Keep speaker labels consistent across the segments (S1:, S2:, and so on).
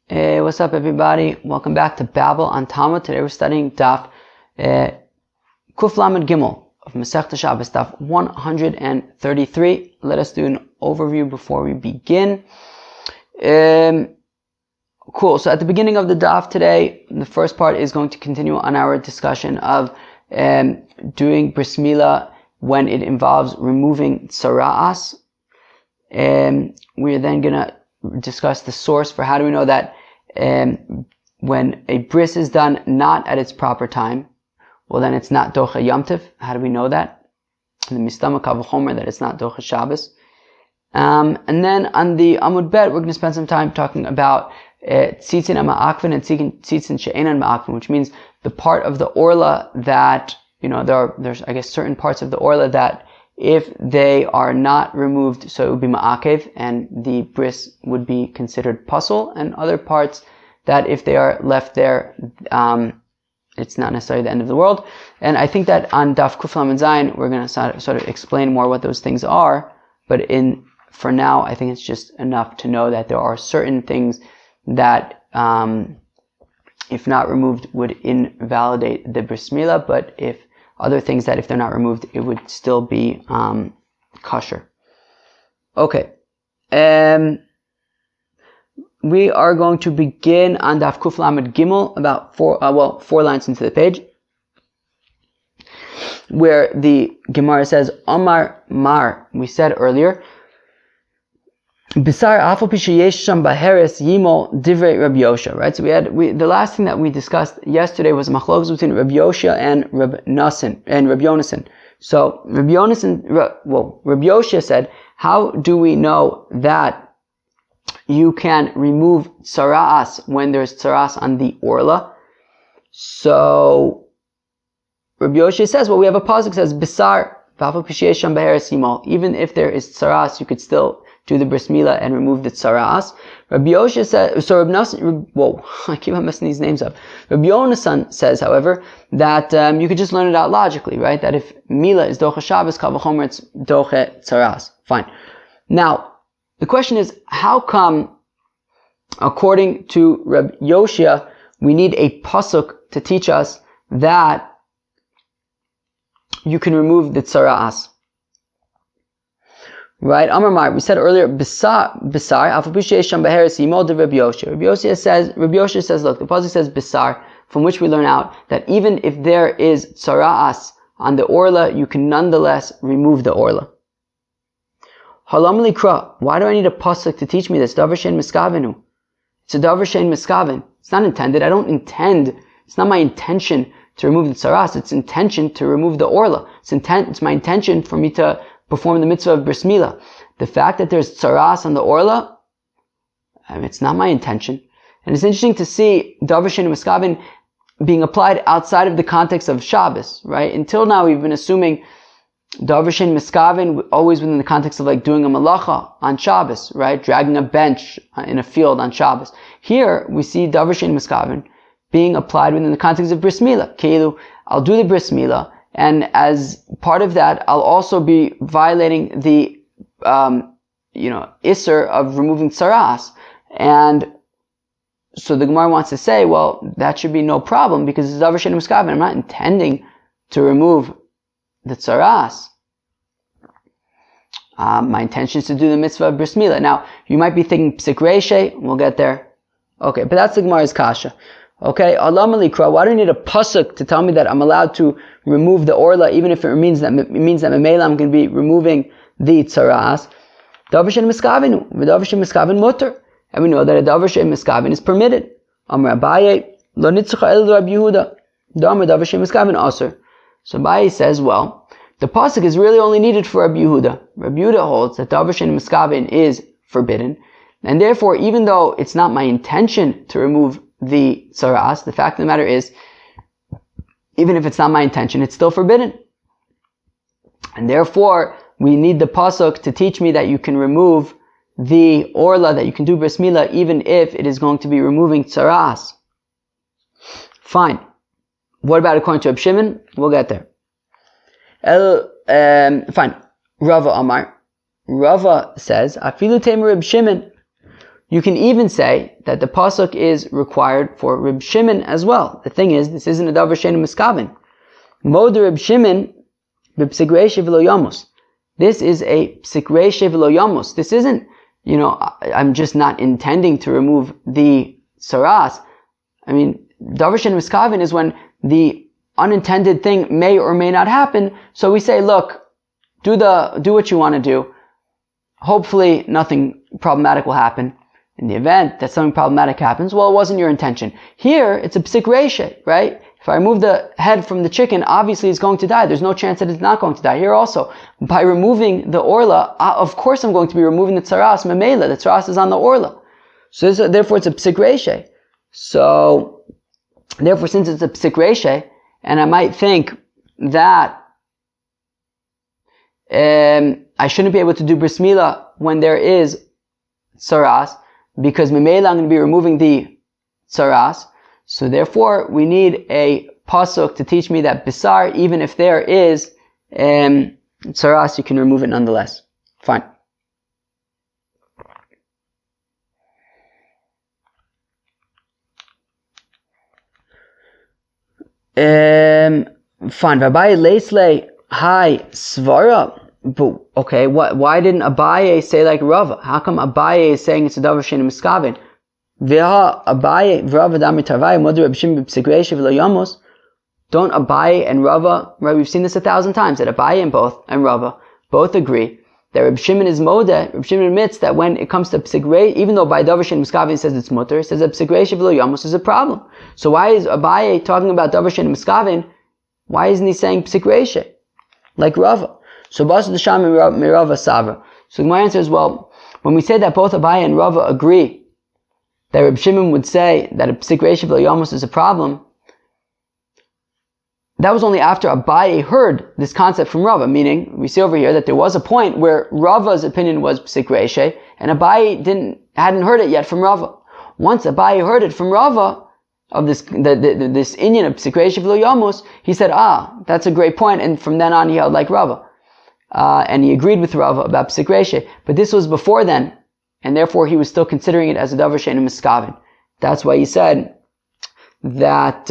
S1: Hey, what's up, everybody? Welcome back to Babel on Talmud. Today we're studying Daf Kuf Lamed Gimel of Masechta Shabbos, Daf 133. Let us do an overview before we begin. Cool. So at the beginning of the Daf today, the first part is going to continue on our discussion of doing bris milah when it involves removing tsara'as. We're then going to discuss the source for how do we know that when a bris is done not at its proper time, well then it's not docheh Yom Tov. How do we know that? The mistama kal v'chomer that it's not docheh Shabbos. And then on the Amud Bet, we're going to spend some time talking about tzitzin ma'akvin and tzitzin she'enan ma'akvin, which means the part of the orla that, there's I guess certain parts of the orla that if they are not removed, so it would be ma'akev, and the bris would be considered puzzle, and other parts that if they are left there, it's not necessarily the end of the world. And I think that on Daf Kuf Lamed Zayin, we're going to sort of explain more what those things are, but for now, I think it's just enough to know that there are certain things that, if not removed, would invalidate the bris milah, but if other things that if they're not removed, it would still be kosher. Okay. We are going to begin on Daf Kuf Lamed Gimel, about four lines into the page, where the Gemara says, Omar Mar, we said earlier, Bisar afal pishayesh sham baheres yimol divrei Rabbi Yoshia, right? So the last thing that we discussed yesterday was machlokes between Rabbi Yoshia and Rabbi Yonasan. So Rabbi Yoshia said, how do we know that you can remove tsara'as when there's tsara'as on the orla? So Rabbi Yoshia says, we have a pasuk that says Bisar afal pishayesh sham baheres yimol. Even if there is tsara'as, you could still do the bris milah and remove the tsara'as. Rabbi Yoshia says, I keep on messing these names up. Rabbi Yonasan says, however, that you could just learn it out logically, right? That if milah is docheh Shabbos, kal v'chomer, it's docheh tsara'as. Fine. Now, the question is, how come, according to Rabbi Yoshia, we need a pasuk to teach us that you can remove the tsara'as? Right, Amar Mar, we said earlier, Bisar, Afapi Sheish Sham Baheres Yimol de Rabbi Yoshia. Rabbi Yoshia says, look, the pasuk says Bisar, from which we learn out that even if there is tsara'as on the orla, you can nonetheless remove the orla. Halam likra, why do I need a pasuk to teach me this? Davar shein miskavenu. It's a davar shein miskaven. It's not intended. It's not my intention to remove the tsara'as. It's intention to remove the orla. It's my intention for me to perform the mitzvah of bris milah. The fact that there's tsara'as on the orla, it's not my intention. And it's interesting to see davar shein miskaven being applied outside of the context of Shabbos, right? Until now, we've been assuming davar shein miskaven always within the context of like doing a malacha on Shabbos, right? Dragging a bench in a field on Shabbos. Here, we see davar shein miskaven being applied within the context of bris milah. Keilu, I'll do the bris milah, and as part of that, I'll also be violating the, isser of removing tsara'as. And so the Gemara wants to say, well, that should be no problem because it's davar shein miskaven. I'm not intending to remove the tsara'as. My intention is to do the mitzvah of bris milah. Now, you might be thinking psik reishe, we'll get there. Okay, but that's the Gemara's kasha. Okay, Alam alikra, why do you need a pasuk to tell me that I'm allowed to remove the orla, even if it means that Memela I'm going to be removing the tsara'as? Davar shein miskaven, v'davar shein miskaven mutter. And we know that a davar shein miskaven is permitted. Amar Abaye, lo nitzucha el Rabbi Yehuda, davar shein miskaven aser. So Abaye says, well, the pasuk is really only needed for Rabbi Yehuda. Rabbi Yehuda holds that davar shein miskaven is forbidden, and therefore, even though it's not my intention to remove the tsara'as, the fact of the matter is, even if it's not my intention, it's still forbidden. And therefore, we need the pasuk to teach me that you can remove the orla, that you can do bris milah, even if it is going to be removing tsara'as. Fine. What about according to Reb Shimon? We'll get there. Fine. Rava Amar. Rava says, Afilu Tamer Reb Shimon. You can even say that the pasuk is required for Reb Shimon as well. The thing is, this isn't a davar she'einu miskaven. Mod Reb Shimon b'psik reishe v'lo yamos. This is a psik reishe v'lo yamos. This isn't, I'm just not intending to remove the saras. I mean, davar she'einu miskaven is when the unintended thing may or may not happen. So we say, look, do what you want to do. Hopefully nothing problematic will happen. In the event that something problematic happens, well, it wasn't your intention. Here, it's a psik reishe, right? If I remove the head from the chicken, obviously it's going to die. There's no chance that it's not going to die. Here also, by removing the orla, of course I'm going to be removing the tsaras, memela. The tsaras is on the orla. So therefore it's a psik reishe. So, therefore since it's a psik reishe, and I might think that I shouldn't be able to do bris milah when there is tsaras, because memela I'm going to be removing the tsaras. So therefore, we need a pasuk to teach me that bisar, even if there is tsaras, you can remove it nonetheless. Fine. Fine. Vabai leisle hi svara. But okay, why didn't Abaye say like Rava? How come Abaye is saying it's a davar she'einu miskaven? V'ha Abaye v'Rava dami tarvai moder Reb Shimon b'psik reishe v'lo yamos. Don't Abaye and Rava, right? We've seen this 1,000 times, that Abaye and Rava both agree that Reb Shimon is modeh. Reb Shimon admits that when it comes to psik reishe, even though by davar she'einu miskaven he says it's mutter, he says that psik reishe v'lo yamos is a problem. So why is Abaye talking about davar she'einu miskaven? Why isn't he saying psik reishe like Rava? So Basa Desham Mirava Savra. So my answer is, well, when we say that both Abaye and Rava agree that Reb Shimon would say that a psik reishe v'lo yamos is a problem, that was only after Abaye heard this concept from Rava, meaning we see over here that there was a point where Rava's opinion was psik reishe, and Abaye hadn't heard it yet from Rava. Once Abaye heard it from Rava, of this inyan of psik reishe v'lo yamos, he said, that's a great point, and from then on he held like Rava. And he agreed with Rava about psik reishe, but this was before then, and therefore he was still considering it as a davar she'einu miskaven. That's why he said that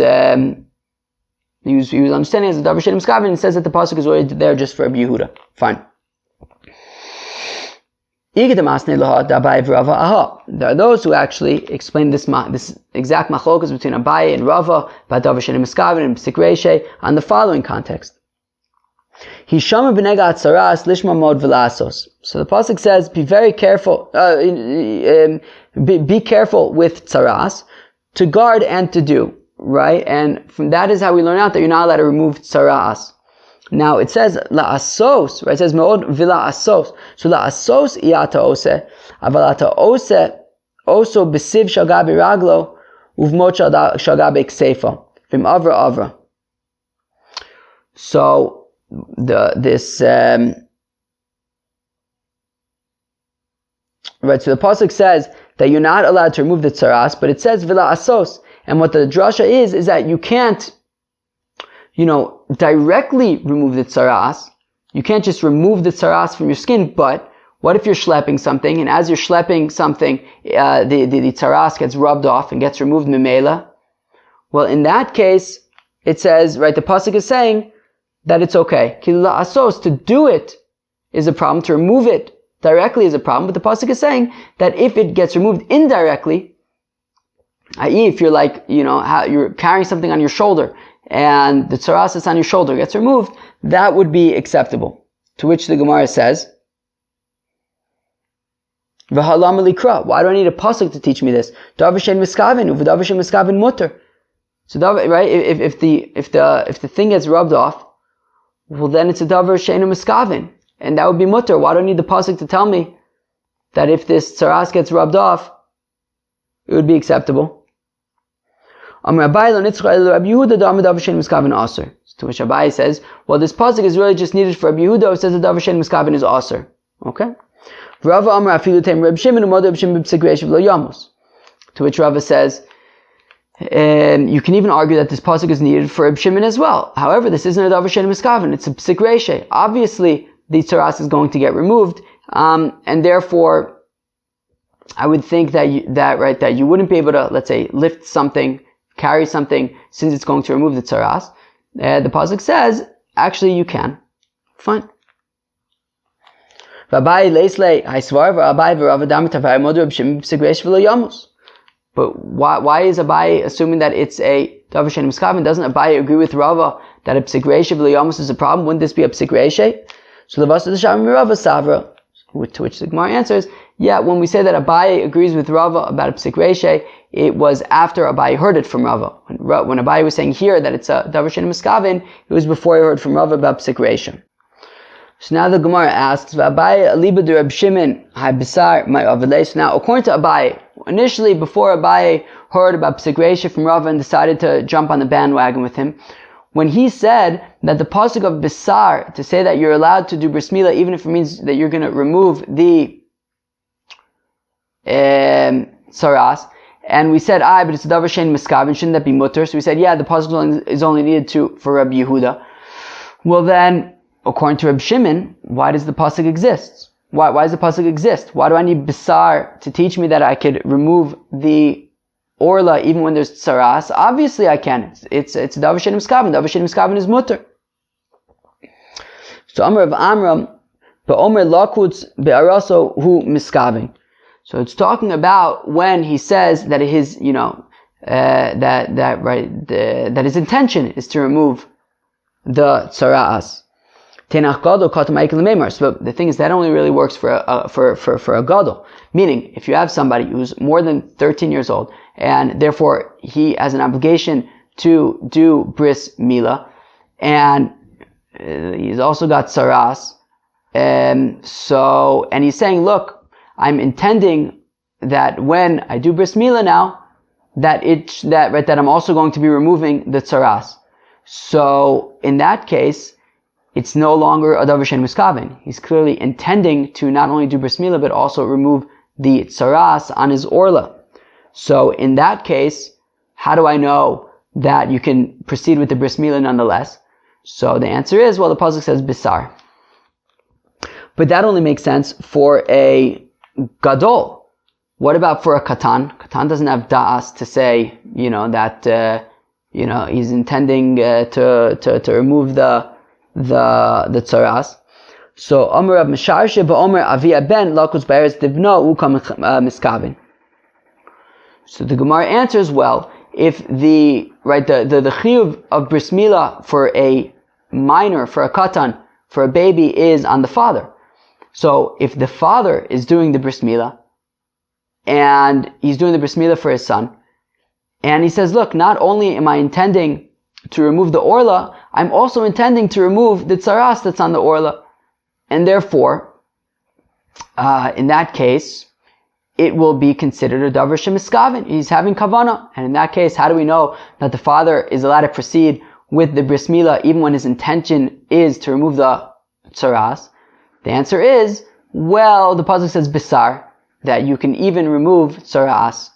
S1: he was understanding it as a davar she'einu miskaven, and says that the pasuk is already there just for Rabbi Yehuda. Fine. There are those who actually explain this exact machlokas between Abaye and Rava about davar she'einu miskaven and psik reishe on the following context. Hishama b'nega atzaras lishma mod v'lasos. So the pasuk says, be very careful, be careful with tzaras, to guard and to do, right? And from that is how we learn out that you're not allowed to remove tzaras. Now it says la'asos, right? It says me'od v'la'asos. So la'asos iyata ose, avalata ose, oso b'siv shagabi raglo, uvmot shagabi kseifa, v'im avra. So, right, so the pasuk says that you're not allowed to remove the tzaras, but it says vila asos, and what the drasha is that you can't, directly remove the tzaras. You can't just remove the tzaras from your skin, but what if you're schlepping something, and as you're schlepping something, the tzaras gets rubbed off and gets removed memela? Well, in that case, it says, right, the pasuk is saying that it's okay. Kilula asos, to do it is a problem, to remove it directly is a problem, but the pasuk is saying that if it gets removed indirectly, i.e. if you're you're carrying something on your shoulder, and the tzaras that's on your shoulder gets removed, that would be acceptable. To which the Gemara says, V'halam likra, why do I need a pasuk to teach me this? Davar she'einu miskaven, u'v'davar she'einu miskaven mutter. So right, if the thing gets rubbed off, well, then it's a davar she'einu miskaven, and that would be mutter. Why do I need the pasuk to tell me that if this tzaras gets rubbed off, it would be acceptable? To which Abaye says, well, this pasuk is really just needed for Rabbi Yehuda, who says the davar she'einu miskaven is aser. Okay? To which Rava says, you can even argue that this pasuk is needed for Reb Shimon as well. However, this isn't a davar she'einu miskaven; it's a psik reishe. Obviously, the tzaras is going to get removed, and therefore, I would think that you wouldn't be able to, let's say, lift something, carry something, since it's going to remove the tzaras. The pasuk says, actually you can. Fine. But why is Abai assuming that it's a davar she'ein miskaven? Doesn't Abai agree with Rava that a psik reisha v'lo yamus is a problem? Wouldn't this be a psik reisha? So the Vasa the Shamim Rava Savra, to which the Gemara answers, yeah, when we say that Abai agrees with Rava about a psik reisha, it was after Abai heard it from Rava. When Abai was saying here that it's a davar she'ein miskaven, it was before he heard from Rava about psik reisha. So now the Gemara asks, Abai aliba de Reb Shimon hay bisar my avalei. So now, according to Abai, initially before Abai heard about psik reisha from Rava and decided to jump on the bandwagon with him, when he said that the pasuk of bisar, to say that you're allowed to do bris milah even if it means that you're going to remove the saras, and we said, but it's a davar she'ein miskaven, shouldn't that be mutter? So we said, yeah, the pasuk is only needed for Rabbi Yehuda. Well then, according to Reb Shimon, why does the pasuk exist? Why does the pasuk exist? Why do I need bisar to teach me that I could remove the orla even when there's tsaras? Obviously I can. It's davar she'ein miskaven. Davar she'ein miskaven is mutter. So Amar of Amram, be'omer lakutz be'araso hu miskaven. So it's talking about when he says that his, that his intention is to remove the tsaras. So the thing is that only really works for a gadol. Meaning, if you have somebody who's more than 13 years old, and therefore he has an obligation to do bris milah, and he's also got saras, and he's saying, look, I'm intending that when I do bris milah now, that I'm also going to be removing the tsaras. So in that case, it's no longer a davar she'ein miskaven. He's clearly intending to not only do bris milah, but also remove the tsaras on his orla. So in that case, how do I know that you can proceed with the bris milah nonetheless? So the answer is, well, the pasuk says bisar. But that only makes sense for a gadol. What about for a katan? Katan doesn't have da'as to say, that he's intending to remove the tsaras. So Omer of Misharshe ba'Omer Avia ben Lakutz Be'eretz Divno Ukam Miskaven. So the Gemara answers, well, if the chiyuv of bris milah for a minor, for a katan, for a baby is on the father. So if the father is doing the bris milah, and he's doing the bris milah for his son, and he says, look, not only am I intending to remove the orla, I'm also intending to remove the tsaras that's on the orla. And therefore, in that case, it will be considered a davar she'ein miskaven. He's having kavanah. And in that case, how do we know that the father is allowed to proceed with the bris milah even when his intention is to remove the tsaras? The answer is, well, the pasuk says bisar, that you can even remove tsaras.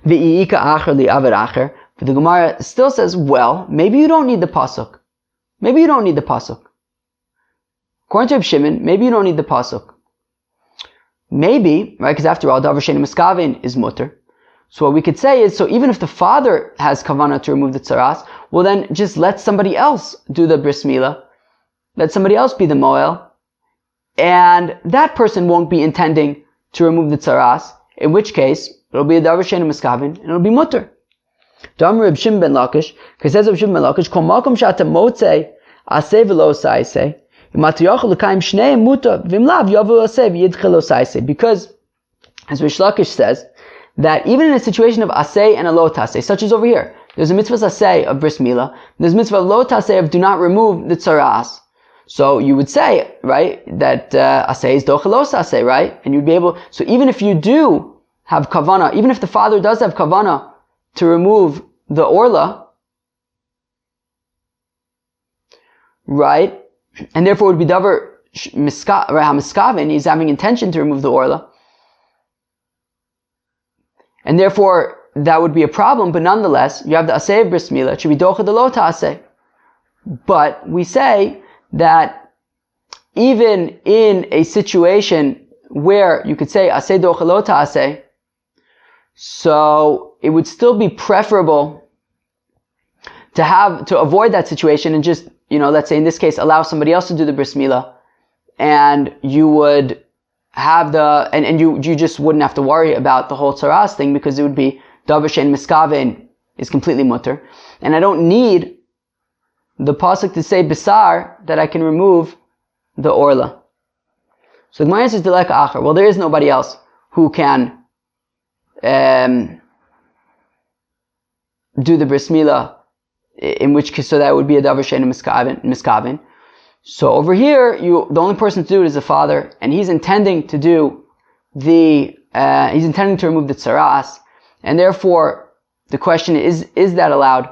S1: V'iyika acher li'aver acher. But the Gemara still says, well, maybe you don't need the pasuk. Maybe you don't need the pasuk. According to Reb Shimon, maybe you don't need the pasuk. Maybe, right? Because after all, davar she'ein miskaven is mutter. So what we could say is, so even if the father has kavanah to remove the tsaras, well then just let somebody else do the bris milah. Let somebody else be the moel. And that person won't be intending to remove the tsaras, in which case, it'll be a davar she'ein miskaven, and it'll be mutter. Damar Reb Shimon ben Lakish, because says Reb Shimon ben Lakish, Kol makom she'ata motzei aseh v'lo saiseh, imat yochel l'kayim shneim mutar, v'im lav yovu aseh v'yidche lo saiseh. Because, as Rish Lakish says, that even in a situation of aseh and a lo taseh, such as over here, there's a mitzvah aseh of bris milah, there's a mitzvah lo taseh of do not remove the tsaras. So you would say, right, that aseh is docheh lo taseh, right? And you'd be able, so even if you do have kavanah, even if the father does have kavanah to remove the orla, right? And therefore it would be davar miskaven, he's having intention to remove the orla. And therefore that would be a problem, but nonetheless, you have the aseh of bris milah, it should be docheh the lo ta'aseh. But we say that even in a situation where you could say aseh docheh lo ta'aseh, so it would still be preferable to avoid that situation and just, let's say in this case, allow somebody else to do the bris milah, and you would have and you just wouldn't have to worry about the whole tzaras thing, because it would be davar she'en miskaven is completely mutter, and I don't need the pasuk to say bisar that I can remove the orla. So the Gemara says deleka acher. Well, there is nobody else who can do the bris milah, in which case, so that would be a davar she'en miskaven. So over here, the only person to do it is the father, and he's intending to do he's intending to remove the tzaras, and therefore the question is that allowed?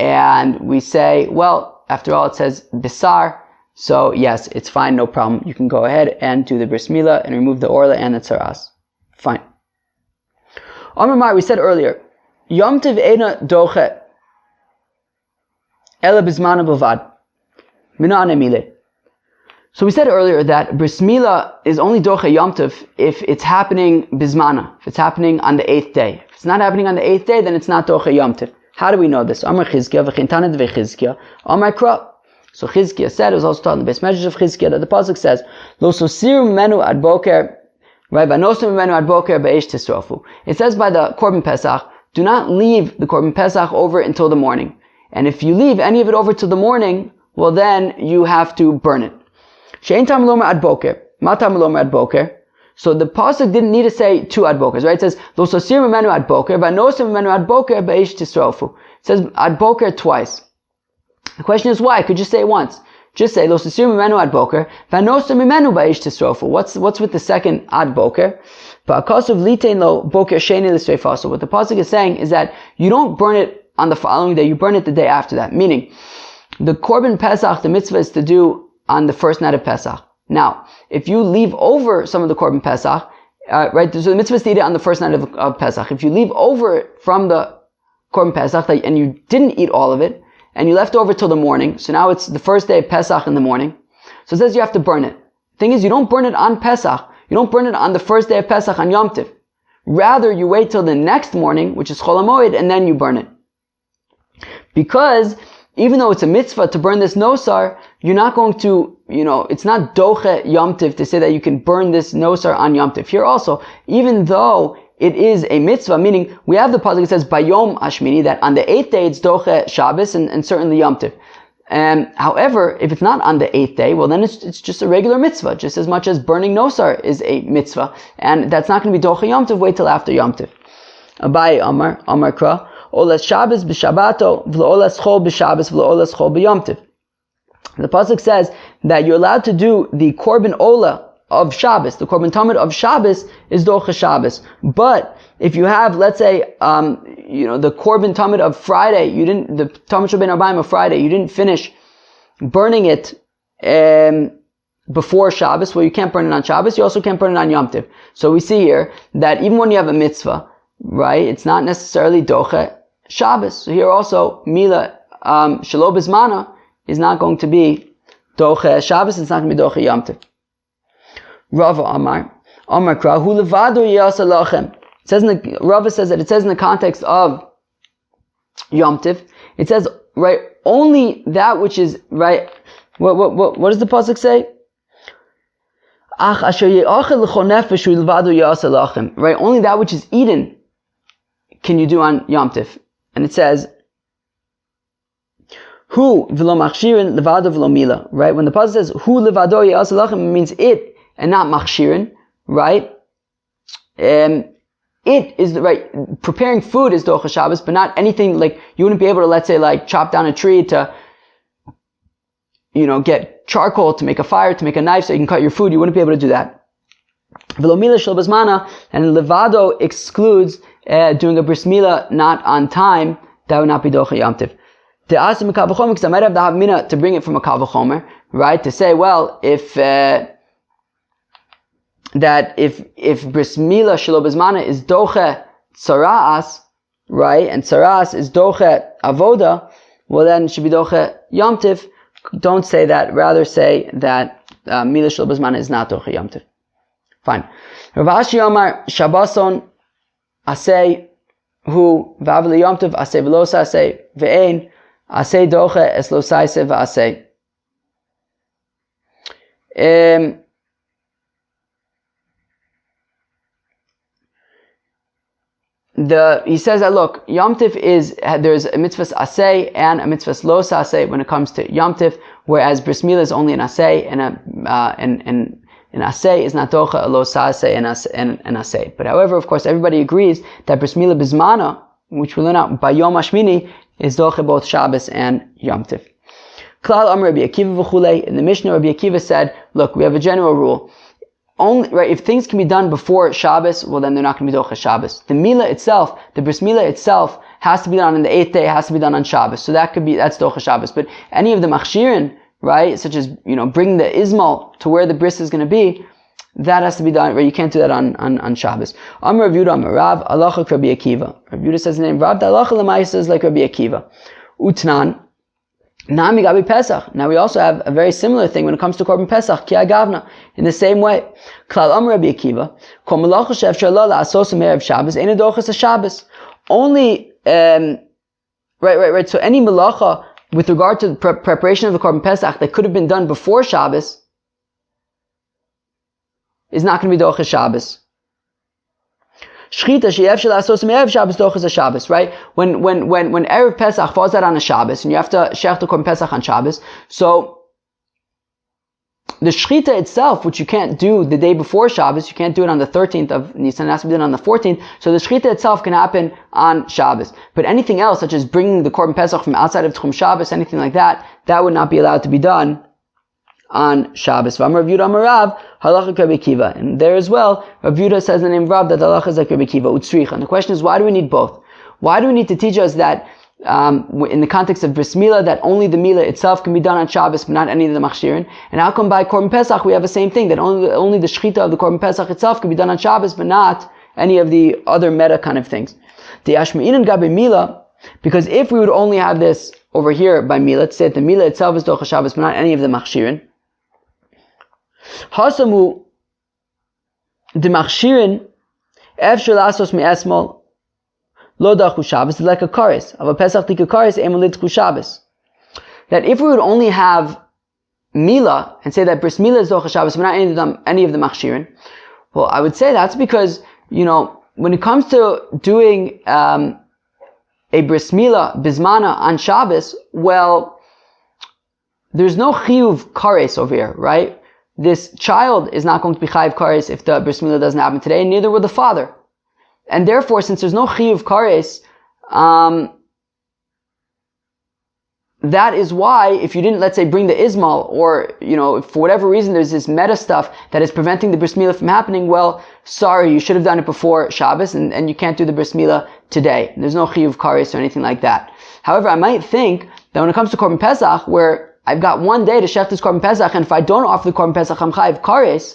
S1: And we say, well, after all, it says bisar, so yes, it's fine, no problem. You can go ahead and do the bris milah and remove the orla and the tzaras. Fine. Amar Mar, we said earlier, Yom Tiv Eina docheh ela bizmanah b'vad. So we said earlier that bris milah is only docheh Yom Tov if it's happening bizmanah, if it's happening on the 8th day. If it's not happening on the 8th day, then it's not docheh Yom Tov. How do we know this? Amar Chizkiah v'chintaned v'Chizkiah Amar Kra. So Chizkiah said, it was also taught in the base message of Chizkiah, that the pasuk says, Lo sosiru menu ad boker, right? V'nosim menu ad boker b'eish tisrofu. It says by the Korban Pesach, do not leave the Korban Pesach over until the morning. And if you leave any of it over till the morning, well then you have to burn it. She'ein tam lomer ad boker. Ma tam lomer ad boker. So the pasuk didn't need to say two ad bokers, right? It says, Lo sosir mimenu ad boker, v'nosim mimenu ad boker b'eish tisrofu. It says ad boker twice. The question is why? Could you say it once? Just say, Lo sosir mimenu ad boker, v'nosim mimenu b'eish tisrofu. What's with the second ad boker? Ba'akasav litein lo boker sheni l'sreifaso. What the pasuk is saying is that you don't burn it on the following day, you burn it the day after that. Meaning, the Korban Pesach, the mitzvah is to do on the first night of Pesach. Now, if you leave over some of the Korban Pesach, right, so the mitzvah is to eat it on the first night of Pesach. If you leave over from the Korban Pesach, and you didn't eat all of it, and you left over till the morning, so now it's the first day of Pesach in the morning, so it says you have to burn it. The thing is, you don't burn it on Pesach. You don't burn it on the first day of Pesach on Yom Tov. Rather, you wait till the next morning, which is Chol HaMoed, and then you burn it. Because even though it's a mitzvah to burn this nosar, you're not going to, it's not docheh Yom Tov to say that you can burn this nosar on Yom Tov. Here also, even though it is a mitzvah, meaning we have the pasuk that says Bayom Hashmini, that on the 8th day it's docheh Shabbos and certainly Yom Tov. However, if it's not on the 8th day, well then it's just a regular mitzvah, just as much as burning nosar is a mitzvah, and that's not going to be docheh Yom Tov. Wait till after Yom Tov. Abai Amar Kra. Olas Shabbos b'Shabbato v'olas Chol b'Shabbos v'olas Chol b'Yom Tov. The pasuk says that you're allowed to do the Korban Ola of Shabbos. The Korban Tamid of Shabbos is docheh Shabbos. But if you have, let's say, the Korban Tamid of Friday, the Tamid Shel Ben Arbaim of Friday, you didn't finish burning it before Shabbos. Well, you can't burn it on Shabbos. You also can't burn it on Yom Tov. So we see here that even when you have a mitzvah, right, it's not necessarily docheh Shabbos. So here also, Milah, shelo bizmanah is not going to be docheh Shabbos, it's not going to be docheh Yom Tov. Rava Amar Kra, hu levado yasa lachem. Rava says that it says in the context of Yom Tov, it says, right, only that which is, right, what does the pasuk say? Ach asher ye'achel l'chol nefesh hu levado yasa lachem. Right, only that which is eaten can you do on Yom Tov. And it says, Hu v'lo machshirin levado v'lo milah. Right? When the pasuk says, Hu levado ya'as lachem, it means it and not machshirin. Right? It is, right, preparing food is docheh Shabbos, but not anything like, you wouldn't be able to, let's say, like, chop down a tree to, get charcoal to make a fire, to make a knife so you can cut your food. You wouldn't be able to do that. V'lo milah shel bizmanah, and levado excludes doing a bris milah not on time. That would not be docheh Yom Tov. To ask him a kal v'chomer, because I might have the havmina to bring it from a kal v'chomer, right? To say, well, if bris milah shelo bizmanah is docheh tzaraas, right, and tzaraas is docheh avoda, well then it should be docheh Yom Tov. Don't say that. Rather say that milah shelo bizmanah is not docheh Yom Tov. Fine. Rav Ashi Amar Shabbason Asay Hu Vav Yom Tov Asay Velosa Asay Ve'ein Asay docheh es lo saise v'asay. He says that look, Yom Tif there's a mitzvah asay and a mitzvah lo asay when it comes to Yom Tif, whereas bris milah is only an asay and an asay is not docheh, a lo asay and asay. But however, of course, everybody agrees that bris milah bizmanah, which we learn out by Yom Hashmini, is docheh both Shabbos and Yom Tif. Klal Amar Rabbi Akiva v'chulei. In the Mishnah, Rabbi Akiva said, look, we have a general rule. Only, right, if things can be done before Shabbos, well then they're not going to be docheh Shabbos. The milah itself, the bris milah itself, has to be done on the 8th day, has to be done on Shabbos. So that's docheh Shabbos. But any of the machshirin, right, such as, bringing the izmal to where the bris is going to be, that has to be done, right? You can't do that on Shabbos. Amar Rav Yudah Amar Rav, halacha Rabbi Akiva. Rav Yudah says the name Rav, the halacha l'maisa is like Rabbi Akiva. Utnan. Nami Gabi Pesach. Now we also have a very similar thing when it comes to Korban Pesach, Ki Agavna, in the same way. Klal Amar Rabbi Akiva, Kol Malacha She'efshar Lo La'asos Erev Shabbos, Ein Dochas HaShabbos. Only, right. So any malacha with regard to the preparation of the Korban Pesach that could have been done before Shabbos is not going to be Dochas Shabbos. Shchita she'efshar la'asos me'erev Shabbos dochas Shabbos, right? When Erev Pesach falls out on a Shabbos, and you have to shech the Korban Pesach on Shabbos, so the shchita itself, which you can't do the day before Shabbos, you can't do it on the 13th of Nisan, it has to be done on the 14th, so the shchita itself can happen on Shabbos. But anything else, such as bringing the Korban Pesach from outside of Tchum Shabbos, anything like that, that would not be allowed to be done on Shabbos. V'amar Rav Yudah Amar Rav, halacha Rabbi Akiva. And there as well, Rav Yudah says the name Rav that halacha is like Rabbi Akiva, utzricha. And the question is, why do we need both? Why do we need to teach us that, in the context of bris milah, that only the milah itself can be done on Shabbos, but not any of the machshirin? And how come by Korban Pesach we have the same thing, that only the shchita of the Korban Pesach itself can be done on Shabbos, but not any of the other meta kind of things? The Ashme'inan Gabi Milah, because if we would only have this over here by milah, let's say that the milah itself is docheh Shabbos, but not any of the machshirin, Hasamu the machshirin efshar la'asos me'esmol lo dachu Shabbos, like a kares of a Pesach tika kares emolid tchu Shabbos. That if we would only have milah and say that bris milah is docheh Shabbos, but not any of the machshirin, well, I would say that's because when it comes to doing a bris milah bizmanah on Shabbos, well, there's no chiyuv kares over here, right? This child is not going to be chayiv kares if the bris milah doesn't happen today, and neither will the father. And therefore, since there's no chiyuv kares, that is why if you didn't, let's say, bring the izmal, or, if for whatever reason there's this meta stuff that is preventing the bris milah from happening, well, sorry, you should have done it before Shabbos, and you can't do the bris milah today. There's no chiyuv kares or anything like that. However, I might think that when it comes to Korban Pesach, where I've got one day to shech this Korban Pesach, and if I don't offer the Korban Pesach, I'm chayiv kares.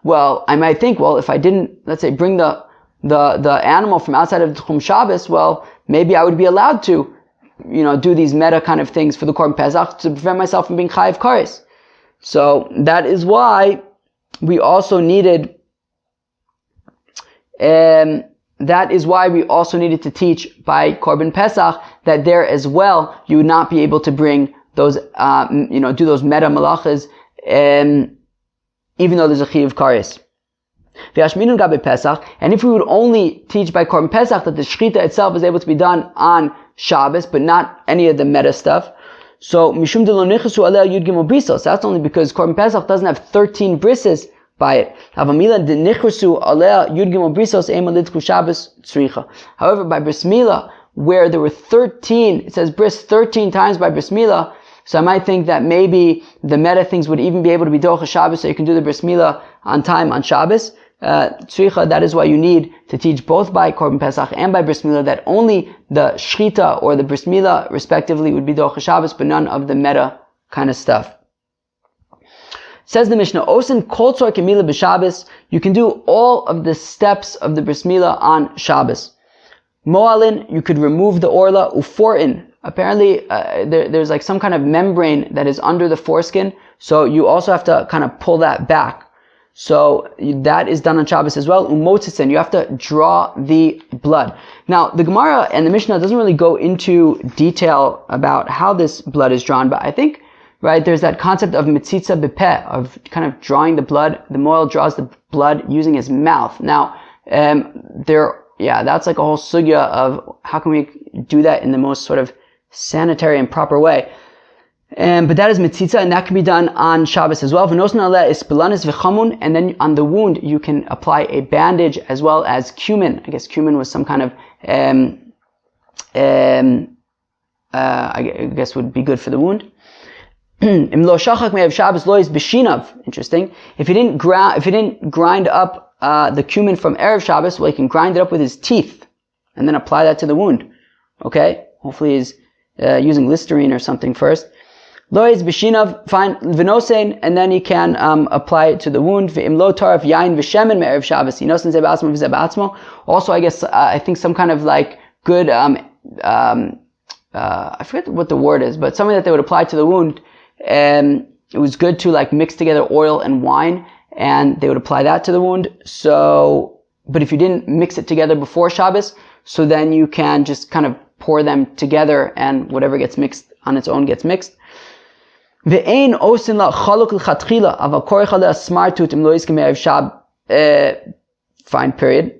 S1: Well, I might think, well, if I didn't, let's say, bring the animal from outside of Tchum Shabbos, well, maybe I would be allowed to, do these meta kind of things for the Korban Pesach to prevent myself from being chayiv kares. So that is why we also needed, to teach by Korban Pesach that there as well you would not be able to bring those, do those meta malachas, even though there's a chiyuv kares. V'yashminu gabe Pesach, and if we would only teach by Korban Pesach that the shchita itself is able to be done on Shabbos, but not any of the meta stuff, so mishum de lo nichasu aleh yud gimel brisos. That's only because Korban Pesach doesn't have 13 brises by it. Milah de nichasu aleh yud gimel brisos ema lidku Shabbos tzricha. However, by bris milah, where there were 13, it says bris 13 times by bris milah, so I might think that maybe the meta things would even be able to be docheh Shabbos, so you can do the bris milah on time on Shabbos. Tzricha, that is why you need to teach both by Korban Pesach and by bris milah that only the shchita or the bris milah respectively would be docheh Shabbos, but none of the meta kind of stuff. Says the Mishnah, Osin kol tzor kemilah b'Shabbos, you can do all of the steps of the bris milah on Shabbos. Mo'alin, you could remove the orla. Uforin, apparently there's like some kind of membrane that is under the foreskin, so you also have to kind of pull that back. So that is done on Shabbos as well. Umotzitsen, you have to draw the blood. Now, the Gemara and the Mishnah doesn't really go into detail about how this blood is drawn, but I think, right, there's that concept of mitzitza bepeh, of kind of drawing the blood. The moel draws the blood using his mouth. Now, that's like a whole sugya of how can we do that in the most sort of sanitary and proper way. But that is mitzitza, and that can be done on Shabbos as well. And then on the wound, you can apply a bandage as well as cumin. I guess cumin was some kind of, I guess would be good for the wound. Interesting. If he didn't grind up the cumin from Erev Shabbos, well, he can grind it up with his teeth and then apply that to the wound. Okay? Hopefully he's using Listerine or something first. Lois b'shinav, fine, v'nosein, and then he can apply it to the wound. V'im lo taraf yain v'shemen me'erev Shabbos. Yinosen ze ba'atzmo v'ze ba'atzmo. Also, I guess, I think some kind of like good, I forget what the word is, but something that they would apply to the wound. It was good to like mix together oil and wine, and they would apply that to the wound. So, but if you didn't mix it together before Shabbos, so then you can just kind of pour them together, and whatever gets mixed on its own gets mixed. Fine period.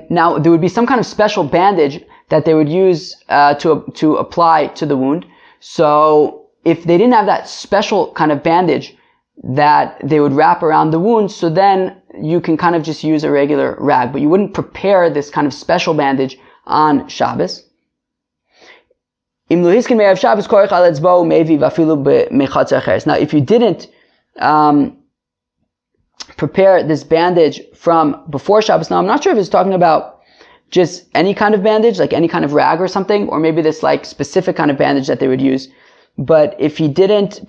S1: Now, there would be some kind of special bandage that they would use to apply to the wound. So, if they didn't have that special kind of bandage that they would wrap around the wound, so then you can kind of just use a regular rag, but you wouldn't prepare this kind of special bandage on Shabbos. Now, if you didn't prepare this bandage from before Shabbos, now I'm not sure if it's talking about just any kind of bandage, like any kind of rag or something, or maybe this like specific kind of bandage that they would use. But if he didn't,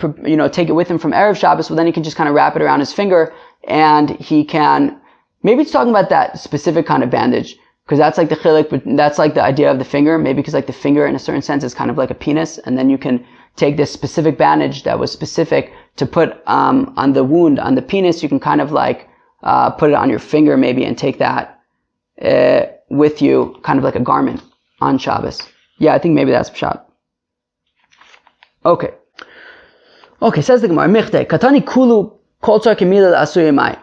S1: take it with him from Erev Shabbos, well then he can just kind of wrap it around his finger, and he can, maybe it's talking about that specific kind of bandage, because that's like the chilik, but that's like the idea of the finger, maybe because like the finger in a certain sense is kind of like a penis, and then you can take this specific bandage that was specific to put on the wound, on the penis, you can kind of like put it on your finger maybe and take that with you, kind of like a garment on Shabbos. Yeah, I think maybe that's pshat. Okay, says the Gemara, Michte, Katani Kulu Kol Tzor Kemila L'Asur Yemai.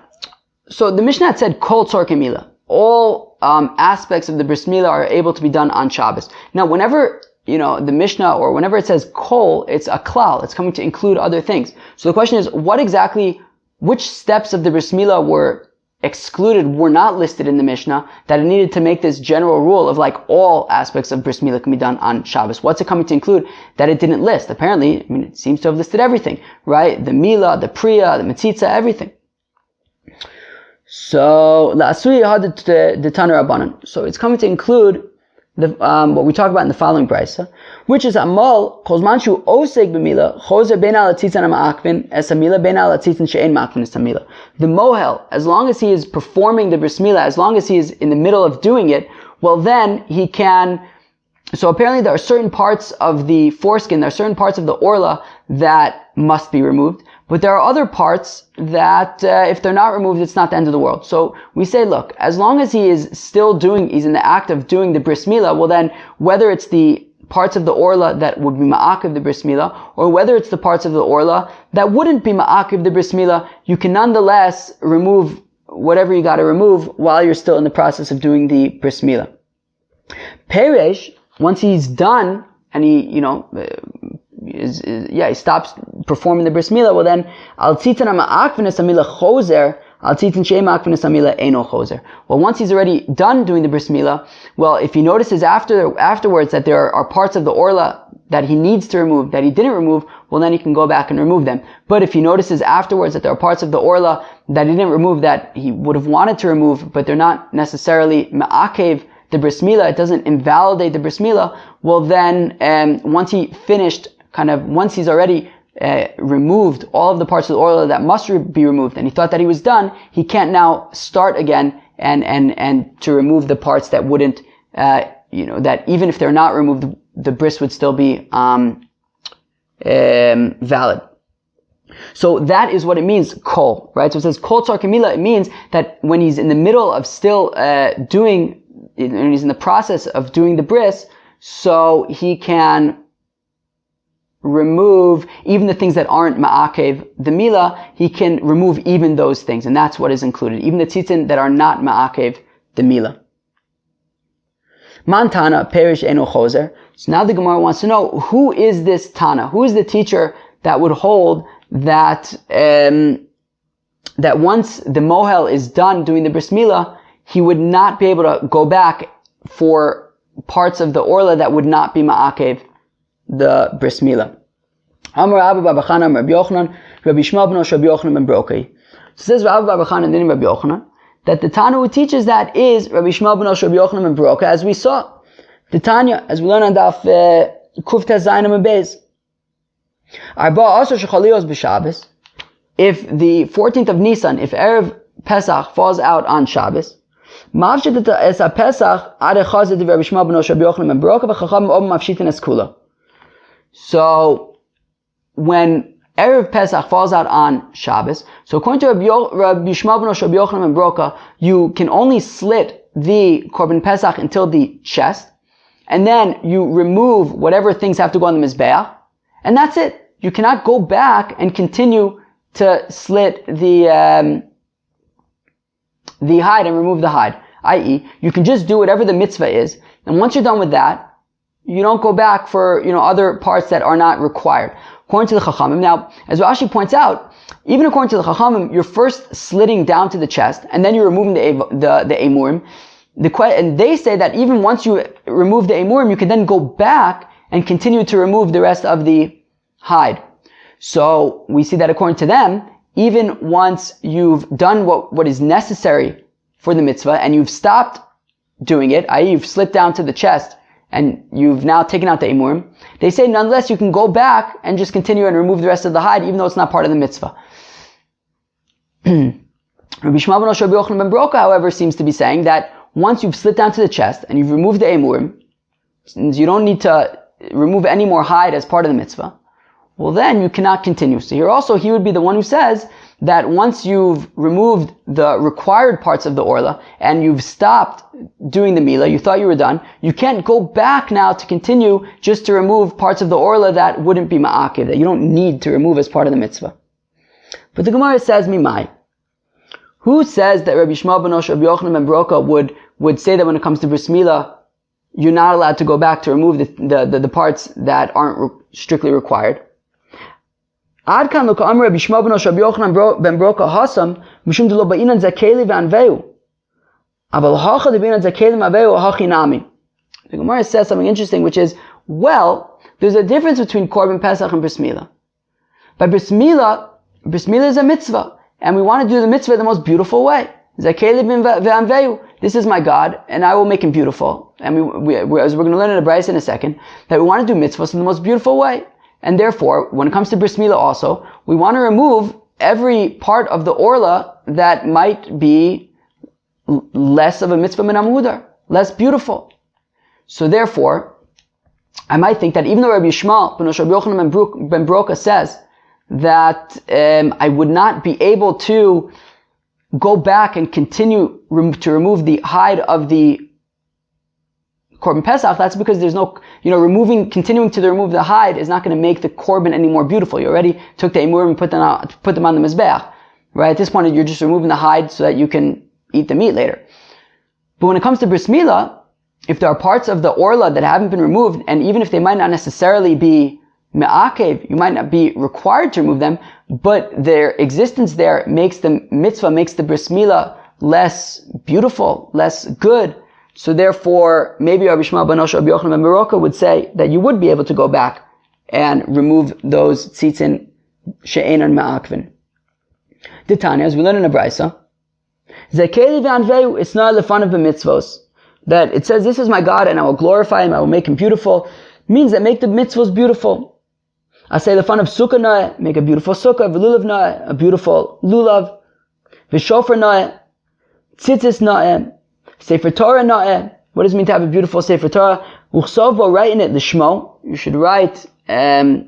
S1: So the Mishnah had said Kol Tzor Kemila. All aspects of the bris milah are able to be done on Shabbos. Now, whenever, the Mishnah, or whenever it says kol, it's a klal. It's coming to include other things. So the question is, which steps of the bris milah were excluded, were not listed in the Mishnah, that it needed to make this general rule of like all aspects of bris milah can be done on Shabbos? What's it coming to include that it didn't list? Apparently, it seems to have listed everything, right? The milah, the priya, the mitzitza, everything. So, so it's coming to include what we talk about in the following brisa, which is amal kozmanshu oseg b'milah chozer ben al atzitzan ha'makvin es hamilah ben al atzitzan she'en makvin es hamilah. The mohel, as long as he is performing the bris milah, as long as he is in the middle of doing it, well then he can. So apparently there are certain parts of the foreskin, there are certain parts of the orla that must be removed. But there are other parts that, if they're not removed, it's not the end of the world. So we say, look, as long as he is still he's in the act of doing the bris milah, well then, whether it's the parts of the orla that would be ma'akiv the bris milah, or whether it's the parts of the orla that wouldn't be ma'akiv the bris milah, you can nonetheless remove whatever you gotta remove while you're still in the process of doing the bris milah. Peresh, once he's done, and he, he stops performing the bris milah, well then, al tzitzan ha'ma'akvin es hamilah chozer, al tzitzan she'en ma'akvin es hamilah eino chozer. Well, once he's already done doing the bris milah, well, if he notices afterwards that there are parts of the orla that he needs to remove, that he didn't remove, well then he can go back and remove them. But if he notices afterwards that there are parts of the orla that he didn't remove that he would have wanted to remove, but they're not necessarily ma'akev the bris milah, it doesn't invalidate the bris milah, well then, once he's already removed all of the parts of the oil that must be removed, and he thought that he was done, he can't now start again and to remove the parts that wouldn't, that even if they're not removed, the bris would still be valid. So that is what it means, kol, right? So it says kol tzarkei milah. It means that when he's in the middle of still when he's in the process of doing the bris, so he can remove even the things that aren't ma'akev the milah. He can remove even those things, and that's what is included, even the tzitzin that are not ma'akev the milah. Man Tana perish eno chozer. So now the Gemara wants to know, who is this Tana? Who is the teacher that would hold that that once the mohel is done doing the bris milah, he would not be able to go back for parts of the orla that would not be ma'akev the bris milah. Amar Rabbi Bar Chana Rabbi Yochanan Rabbi Shmuel ben Rabbi Yochanan ben Brokai. So says Rabbi Bar Chana and Rabbi Yochanan that the Tana who teaches that is Rabbi Shmuel ben Rabbi Yochanan ben Brokai, as we saw the Tanya, as we learn on Daf Kuf Tes Zayin Amud Beis. If the 14th of Nisan, if Erev Pesach falls out on Shabbos, so when Erev Pesach falls out on Shabbos, so according to Rabbi Shmuel ben Rabbi Yochanan ben Broka, you can only slit the Korban Pesach until the chest, and then you remove whatever things have to go on the Mizbeach, and that's it. You cannot go back and continue to slit the hide and remove the hide. I.e., you can just do whatever the mitzvah is, and once you're done with that, you don't go back for, other parts that are not required. According to the Chachamim, now, as Rashi points out, even according to the Chachamim, you're first slitting down to the chest, and then you're removing the emurim. And they say that even once you remove the emurim, you can then go back and continue to remove the rest of the hide. So we see that according to them, even once you've done what is necessary for the mitzvah and you've stopped doing it, i.e. you've slipped down to the chest and you've now taken out the emurim, they say nonetheless you can go back and just continue and remove the rest of the hide even though it's not part of the mitzvah. Rabbi Shmuel ben Rabbi Yochanan ben Broka, however, seems to be saying that once you've slipped down to the chest and you've removed the emurim, since you don't need to remove any more hide as part of the mitzvah, well then you cannot continue. So here also he would be the one who says that once you've removed the required parts of the orla and you've stopped doing the milah, you thought you were done, you can't go back now to continue just to remove parts of the orla that wouldn't be ma'akev, that you don't need to remove as part of the mitzvah. But the Gemara says, Mimai. Who says that Rabbi Shmuel ben Rabbi Yochanan ben Broka would say that when it comes to bris milah, you're not allowed to go back to remove the parts that aren't strictly required? Ad kan lo ka'amar Rabbi Shmuel ben Rabbi Yochanan ben Broka hasam mishum de lo ba'inan zakeli ve'anveu aval hacha de ba'inan zakeli ve'anveu hachi nami. The Gemara says something interesting, which is, well, there's a difference between Korban Pesach and bris milah. By bris milah is a mitzvah, and we want to do the mitzvah the most beautiful way. Zakeli ve'anveu. This is my God, and I will make him beautiful. And as we're going to learn in a brayso in a second, that we want to do mitzvahs in the most beautiful way. And therefore, when it comes to bris milah also, we want to remove every part of the orla that might be less of a mitzvah min hamudar, less beautiful. So therefore, I might think that even though Rabbi Shmuel ben Rabbi Yochanan ben Broka says that I would not be able to go back and continue to remove the hide of the Korban Pesach, that's because there's no, continuing to remove the hide is not going to make the Korban any more beautiful. You already took the emurim and put them on the Mizbeach. Right? At this point, you're just removing the hide so that you can eat the meat later. But when it comes to bris milah, if there are parts of the orla that haven't been removed, and even if they might not necessarily be me'akev, you might not be required to remove them, but their existence there makes the mitzvah, makes the bris milah less beautiful, less good. So therefore, maybe Rabbi Shmuel ben Rabbi Yochanan ben Broka would say that you would be able to go back and remove those tzitzin she'enan me'akvin. The Tanya, as we learn in a brayso, Zakeli ve'anveu, it's not the fun of the mitzvos. That it says, this is my God and I will glorify him, I will make him beautiful, means that make the mitzvos beautiful. I say the fun of sukkah noah, make a beautiful sukkah, v'lulav noah, a beautiful lulav, v'shofar noah, tzitzis noah, Sefer Torah noah. What does it mean to have a beautiful Sefer Torah? Uchsov bo, write in it the Shmo. You should write the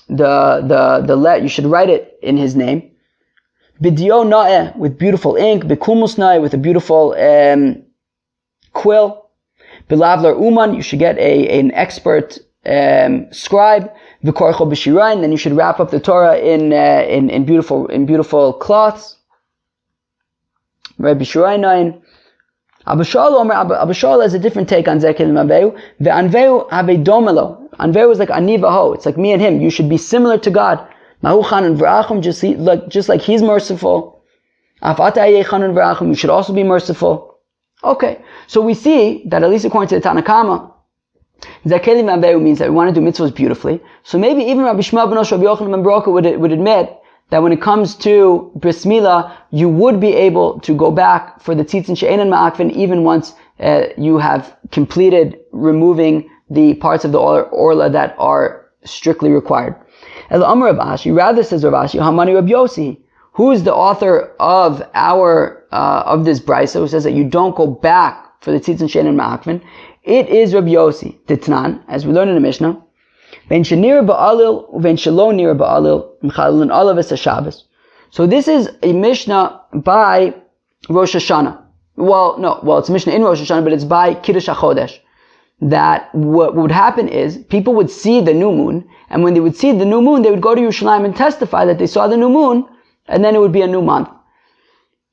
S1: let, you should write it in his name. B'dio na'eh, with beautiful ink. B'kumus na'eh, with a beautiful quill. B'lavlar uman, you should get an expert scribe. V'korcho b'shirayin, then you should wrap up the Torah in beautiful cloths. Right, b'shirayin. Abba Shaul has a different take on Zekel Maveu. Ve'anveu habe domelo. Anveu is like ani v'ho. It's like me and him. You should be similar to God. Mahu chanan v'rachum, just like he's merciful. Af ata yeh chanan v'rachum, you should also be merciful. Okay, so we see that at least according to the Tanakama, Zekel Maveu means that we want to do mitzvahs beautifully. So maybe even Rabbi Shmuel ben Rabbi Yochanan ben Baruch would admit that when it comes to bris milah, you would be able to go back for the tzitzin she'enan ma'akvin even once you have completed removing the parts of the orla that are strictly required. El Amar Rav Ashi, rather says Rav Ashi, Hamani Rav Yossi, who is the author of of this brisa, who says that you don't go back for the tzitzin she'enan ma'akvin? It is Rav Yossi, Titnan, as we learn in the Mishnah. So this is a Mishnah by Rosh Hashanah. It's a Mishnah in Rosh Hashanah, but it's by Kiddush HaChodesh. That what would happen is, people would see the new moon, and when they would see the new moon, they would go to Yerushalayim and testify that they saw the new moon, and then it would be a new month.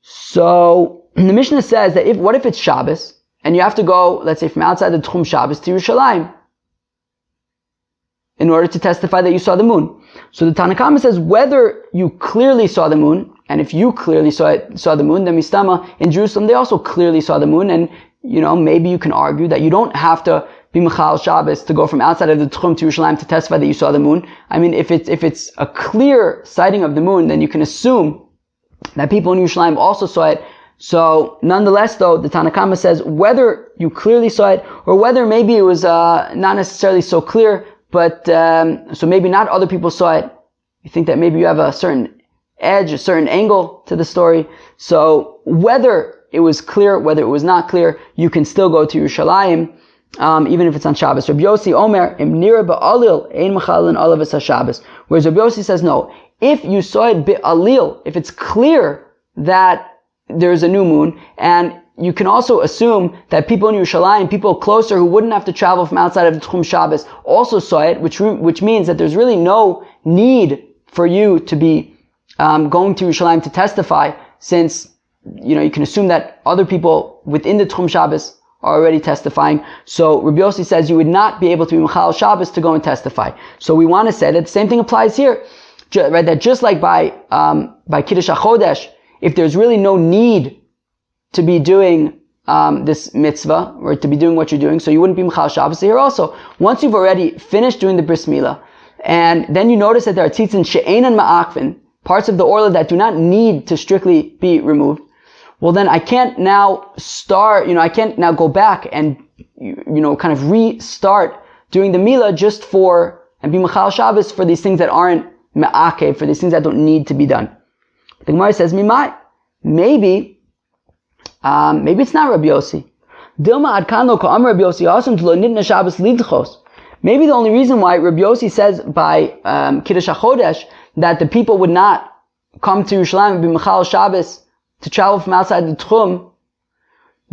S1: So, the Mishnah says that what if it's Shabbos, and you have to go, let's say, from outside the Tchum Shabbos to Yerushalayim, in order to testify that you saw the moon. So the Tanakama says whether you clearly saw the moon, and if you clearly saw the moon, then Mistama in Jerusalem they also clearly saw the moon, and maybe you can argue that you don't have to be Michal Shabbos to go from outside of the Tchum to Yerushalayim to testify that you saw the moon. I mean, if it's a clear sighting of the moon, then you can assume that people in Yerushalayim also saw it. So nonetheless though, the Tanakama says whether you clearly saw it, or whether maybe it was not necessarily so clear, but so maybe not other people saw it. You think that maybe you have a certain edge, a certain angle to the story. So whether it was clear, whether it was not clear, you can still go to Yerushalayim, even if it's on Shabbos. Rabbi Yossi Omer, Im nira ba'alil, ein mechalin olav es ha-Shabbos. Whereas Rabbi Yossi says no. If you saw it ba'alil, if it's clear that there's a new moon, and you can also assume that people in Yerushalayim, people closer who wouldn't have to travel from outside of the Tchum Shabbos, also saw it, which means that there's really no need for you to be going to Yerushalayim to testify, since you can assume that other people within the Tchum Shabbos are already testifying. So Rabbi Yossi says you would not be able to be Michal Shabbos to go and testify. So we want to say that the same thing applies here, right? That just like by Kiddush HaChodesh, if there's really no need to be doing this mitzvah, or to be doing what you're doing, so you wouldn't be Michal Shabbos. So here also, once you've already finished doing the bris milah, and then you notice that there are tzitzin she'enan ma'akvin, parts of the orla that do not need to strictly be removed, well then I can't now start, I can't now go back and, kind of restart doing the milah and be Michal Shabbos for these things that aren't ma'akev, for these things that don't need to be done. The Gemara says, Mimai, maybe it's not Rabbi Yossi. Maybe the only reason why Rabbi Yossi says by Kiddush HaChodesh that the people would not come to Yerushalayim and be Michal Shabbos to travel from outside the Tchum,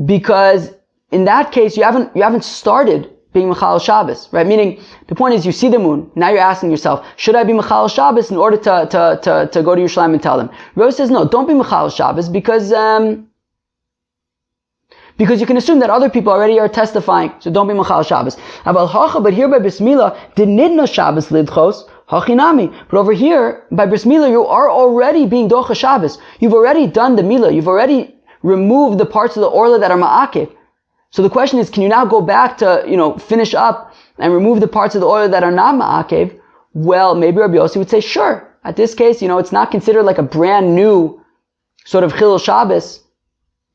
S1: because in that case you haven't started being Michal Shabbos, right? Meaning, the point is you see the moon, now you're asking yourself, should I be Michal Shabbos in order to go to Yerushalayim and tell them? Rose says no, don't be Michal Shabbos, because you can assume that other people already are testifying, so don't be Michal Shabbos. But here by bris milah, did nidna Shabbos lidchos, hachinami. But over here, by bris milah, you are already being docheh Shabbos. You've already done the milah. You've already removed the parts of the orla that are ma'akev. So the question is, can you now go back to, finish up and remove the parts of the orla that are not ma'akev? Well, maybe Rabbi Yossi would say, sure. At this case, it's not considered like a brand new sort of chilul Shabbos,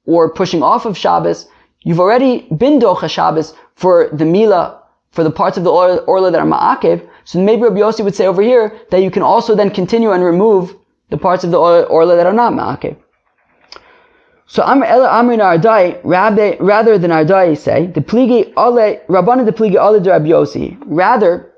S1: or pushing off of Shabbos. You've already been docheh Shabbos for the milah, for the parts of the orla that are ma'akev. So maybe Rabbi Yossi would say over here that you can also then continue and remove the parts of the orla that are not ma'akev. So Amrin Ardai, rather than Ardai say, the pligi ale Rabbanan the pligi ale de Rabbi Yossi. Rather,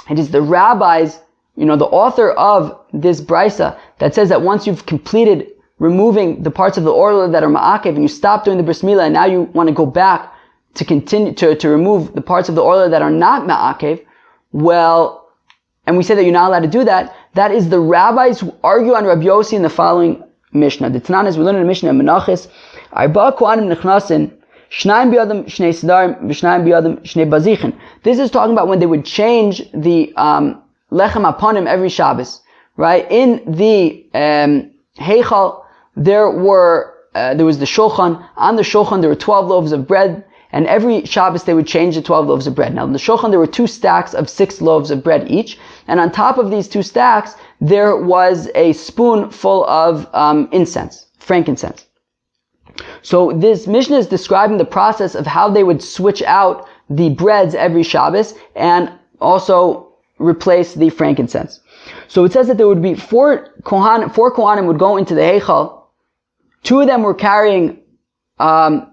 S1: it is the rabbis the author of this brisa that says that once you've completed removing the parts of the orla that are ma'akev and you stop doing the bris milah and now you want to go back to continue to remove the parts of the orla that are not ma'akev, well, and we say that you're not allowed to do that, that is the rabbis who argue on Rabbi Yossi in the following Mishnah. The Tanan is we learn in the Mishnah in Menachos, Arba Kohanim Nechnasin, Shnayim Biyadam Shnei Sidarim, V'Shnayim Biyadam Shnei Bazichin. This is talking about when they would change the lechem aponim every Shabbos, right? In the Heichal, there was the shulchan. On the shulchan, there were 12 loaves of bread, and every Shabbos they would change the 12 loaves of bread. Now, in the shulchan, there were 2 stacks of 6 loaves of bread each, and on top of these 2 stacks, there was a spoon full of incense, frankincense. So this Mishnah is describing the process of how they would switch out the breads every Shabbos and also replace the frankincense. So it says that there would be 4 Kohanim would go into the Heichal. 2 of them were carrying a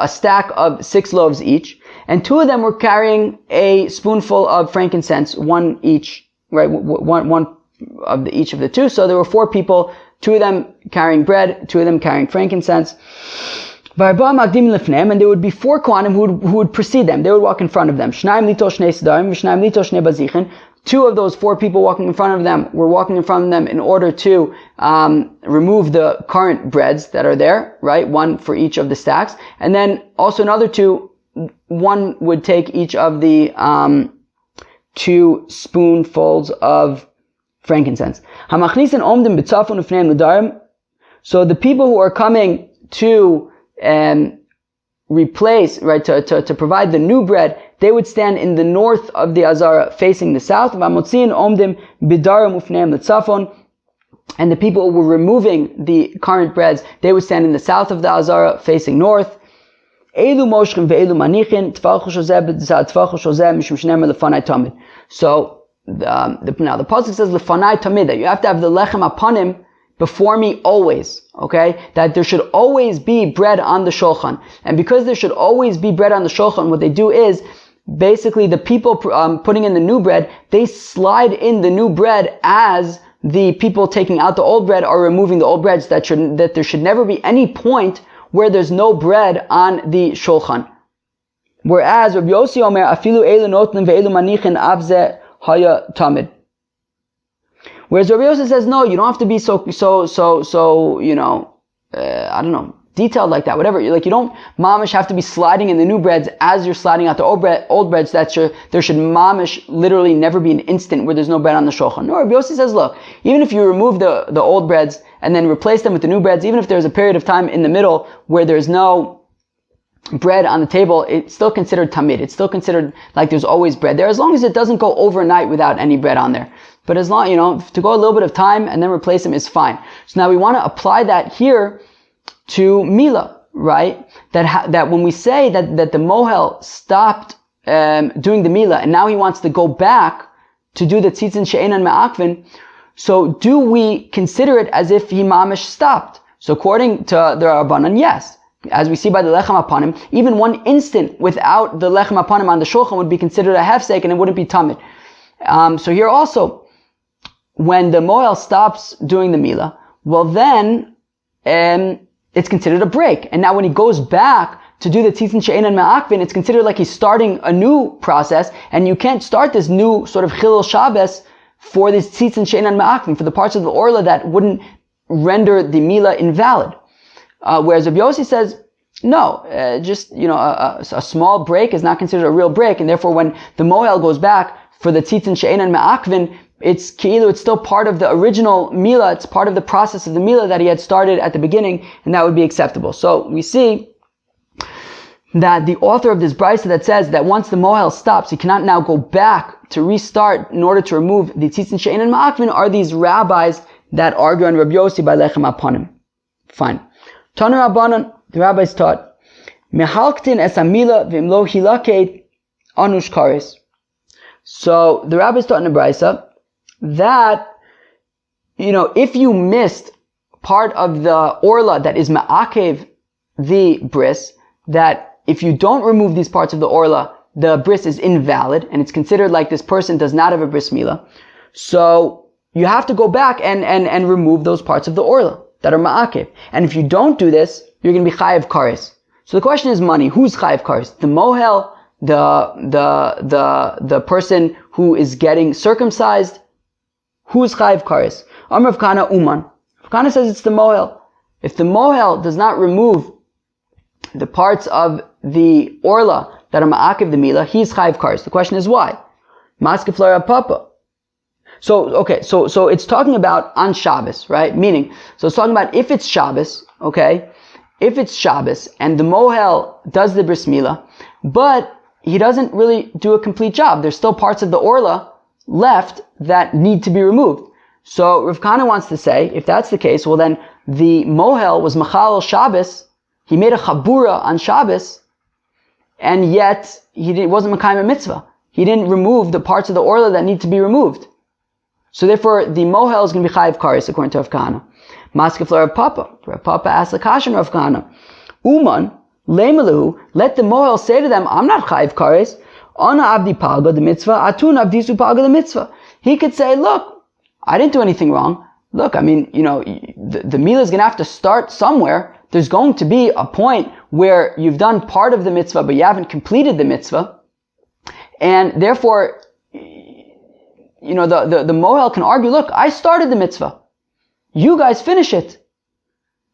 S1: stack of 6 loaves each, and 2 of them were carrying a spoonful of frankincense, one each, right? One of each of the 2. So there were 4 people, 2 of them carrying bread, 2 of them carrying frankincense. And there would be 4 Kohanim who would precede them. They would walk in front of them. 2 of those 4 people walking in front of them were walking in front of them in order to remove the current breads that are there, right? 1 for each of the stacks. And then also another 2, 1 would take each of the 2 spoonfuls of frankincense. So the people who are coming to replace, right, to provide the new bread, they would stand in the north of the Azara facing the south. And the people who were removing the current breads, they would stand in the south of the Azara facing north. So now the pasuk says lefanai tamid, that you have to have the lechem apanim before me always, okay? That there should always be bread on the shulchan. And because there should always be bread on the shulchan, what they do is, basically the people putting in the new bread, they slide in the new bread as the people taking out the old bread are removing the old breads, that there should never be any point where there's no bread on the shulchan. Whereas Rabbi Yossi Omer, afilu elu notnim ve'elu manichin avze haya tamid. Whereas Rabbi Yossi says, no, you don't have to be so, detailed like that, whatever. You don't, mamish, have to be sliding in the new breads as you're sliding out the old breads, there should mamish literally never be an instant where there's no bread on the shulchan. No, Rabbi Yossi says, look, even if you remove the old breads and then replace them with the new breads, even if there's a period of time in the middle where there's no bread on the table, it's still considered tamid. It's still considered like there's always bread there, as long as it doesn't go overnight without any bread on there. But as long, to go a little bit of time and then replace them is fine. So now we want to apply that here to Milah, right? That when we say that the Mohel stopped doing the Milah and now he wants to go back to do the tzitzin she'enan me'akvin, so do we consider it as if he mamish stopped? So according to the Rabbanan, yes. As we see by the lechem apanim, even 1 instant without the lechem apanim on the shulchan would be considered a hefsek and it wouldn't be tamid. So here also, when the Moel stops doing the Milah, well then, it's considered a break. And now when he goes back to do the tzitzin she'enan me'akvin, it's considered like he's starting a new process, and you can't start this new sort of chilul Shabbos for this tzitzin she'enan me'akvin, for the parts of the orla that wouldn't render the Milah invalid. Whereas Rabbi Yossi says, no, a small break is not considered a real break, and therefore when the Moel goes back for the tzitzin she'enan me'akvin, it's still part of the original Milah, it's part of the process of the Milah that he had started at the beginning, and that would be acceptable. So we see that the author of this brisa that says that once the Mohel stops, he cannot now go back to restart in order to remove the tzitzin she'enan me'akvin, are these rabbis that argue on Rabbi Yossi by lechem apanim. Fine. Tanu Rabbanan, the rabbis taught, mehalktin es Milah v'im lo hilaket anush kares. So the rabbis taught in the brisa that, if you missed part of the orla that is ma'akev the bris, that if you don't remove these parts of the orla, the bris is invalid, and it's considered like this person does not have a bris milah. So you have to go back and remove those parts of the orla that are ma'akev. And if you don't do this, you're going to be chayiv kares. So the question is money. Who's chayiv kares? The mohel, the person who is getting circumcised. Who's chayiv kares? Amr Rav Kana Uman. Rav Kana says it's the mohel. If the mohel does not remove the parts of the orla that are ma'akev the milah, he's chayiv kares. The question is why? Maskef la Rav Papa. So it's talking about on Shabbos, right? Meaning, so it's talking about if it's Shabbos, okay? If it's Shabbos and the mohel does the bris milah, but he doesn't really do a complete job. There's still parts of the orla left that need to be removed. So Rav Kana wants to say, if that's the case, well then the mohel was machal Shabbos, he made a chabura on Shabbos, and yet he wasn't mekayim a mitzvah. He didn't remove the parts of the orla that need to be removed. So therefore, the mohel is going to be chayiv kares according to Rav Kana. Maskef la Rav Papa. Rav Papa asked the kashan Rav Kana. Uman leimalahu. Let the mohel say to them, I'm not chayiv kares. Ana abdi palga the mitzvah. Atun abdisu palga the mitzvah. He could say, look, I didn't do anything wrong. Look, I mean, the milah is going to have to start somewhere. There's going to be a point where you've done part of the mitzvah, but you haven't completed the mitzvah, and therefore, the mohel can argue, look, I started the mitzvah. You guys finish it.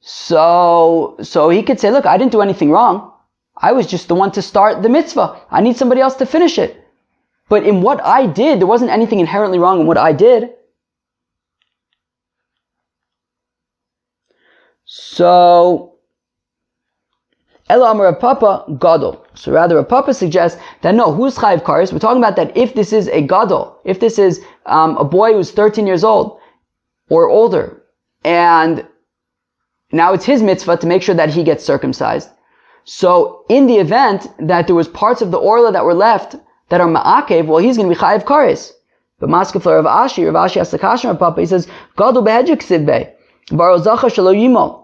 S1: So he could say, look, I didn't do anything wrong. I was just the one to start the mitzvah. I need somebody else to finish it. But in what I did, there wasn't anything inherently wrong in what I did. So, Ela Amar Rav Papa, Gadol. So rather, Rav Papa suggests that no, who's chayiv kares? We're talking about that if this is a Gadol, if this is a boy who's 13 years old or older, and now it's his mitzvah to make sure that he gets circumcised. So in the event that there was parts of the orla that were left that are ma'akev, well, he's going to be chayiv kares. But Maskef Rav Ashi asks the kashan Rav Papa, he says, Gadol behedjik sidbei, varo docheh shelo yimo.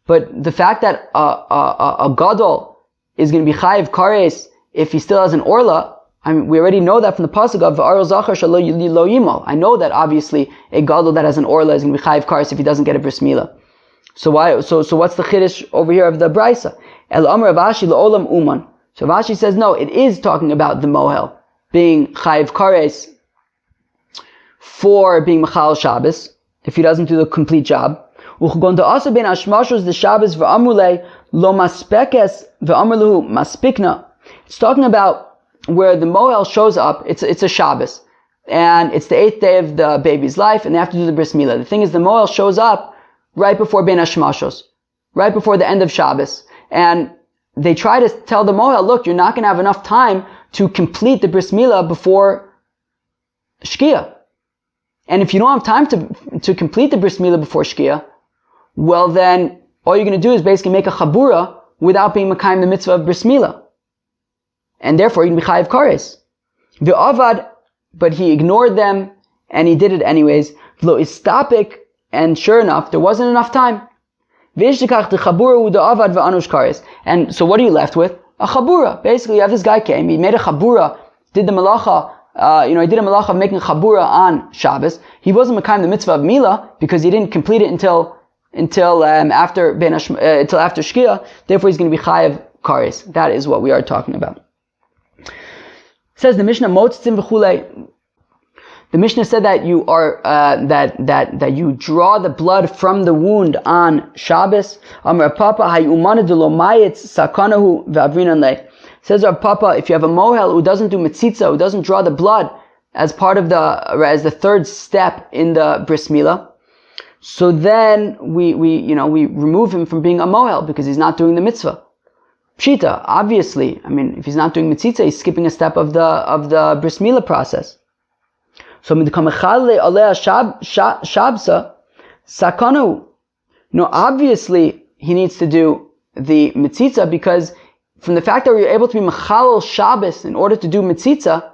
S1: But the fact that a gadol is going to be chayiv kares if he still has an orla, I mean, we already know that from the pasuk of v'aro zachar shelo yimo. I know that obviously a gadol that has an orla is going to be chayiv kares if he doesn't get a bris milah. So why? So what's the chiddush over here of the brisa? El Amar Rav Ashi la'olam uman. So Rav Ashi says no, it is talking about the mohel being chayiv kares for being machal Shabbos if he doesn't do the complete job. It's talking about where the mohel shows up. It's a Shabbos, and it's the 8th day of the baby's life, and they have to do the bris milah. The thing is, the mohel shows up right before ben hashmashos, right before the end of Shabbos, and they try to tell the mohel, look, you're not going to have enough time to complete the bris milah before shkia. And if you don't have time to complete the bris milah before shkia, well then, all you're going to do is basically make a chabura without being mekayim the mitzvah of bris milah. And therefore, you're going to be chayiv kares. V'avad, but he ignored them, and he did it anyways. V'lo istapik, and sure enough, there wasn't enough time. V'ishtikach the chabura u'da'avad v'anush kares. And so what are you left with? A chabura. Basically, you have this guy came, he made a chabura, did the malacha, he did a malacha of making a chabura on Shabbos. He wasn't mekayim the mitzvah of milah, because he didn't complete it until after Shkia, therefore he's going to be chayiv kares. That is what we are talking about. It says the Mishnah motzim v'chulei. The Mishnah said that you are that you draw the blood from the wound on Shabbos. Amar Papa hayumana de lo mayitz sakanahu v'avrinan le. Says Rav Papa, if you have a mohel who doesn't do mitzitza, who doesn't draw the blood as part of as the third step in the bris milah, so then we remove him from being a mohel because he's not doing the mitzvah. Pshita, obviously, I mean, if he's not doing mitzitza, he's skipping a step of the bris milah process. So shabsa sakanu. No, obviously he needs to do the mitzitza because from the fact that we're able to be mechalel Shabbos in order to do mitzitza.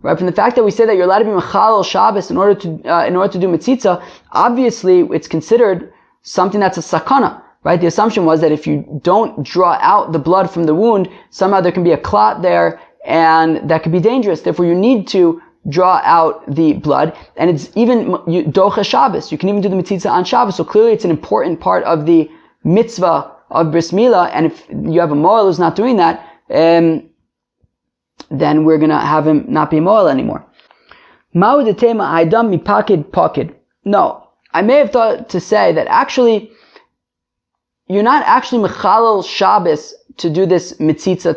S1: Right, from the fact that we say that you're allowed to be mechalel Shabbos in order to do mitzitza, obviously it's considered something that's a sakana. Right, the assumption was that if you don't draw out the blood from the wound, somehow there can be a clot there, and that could be dangerous. Therefore, you need to draw out the blood, and it's even docheh Shabbos. You can even do the mitzitza on Shabbos. So clearly it's an important part of the mitzvah of bris milah, and if you have a moel who's not doing that, then we're going to have him not be a moel anymore. No, I may have thought to say that actually you're not actually mechalel Shabbos to do this mitzitza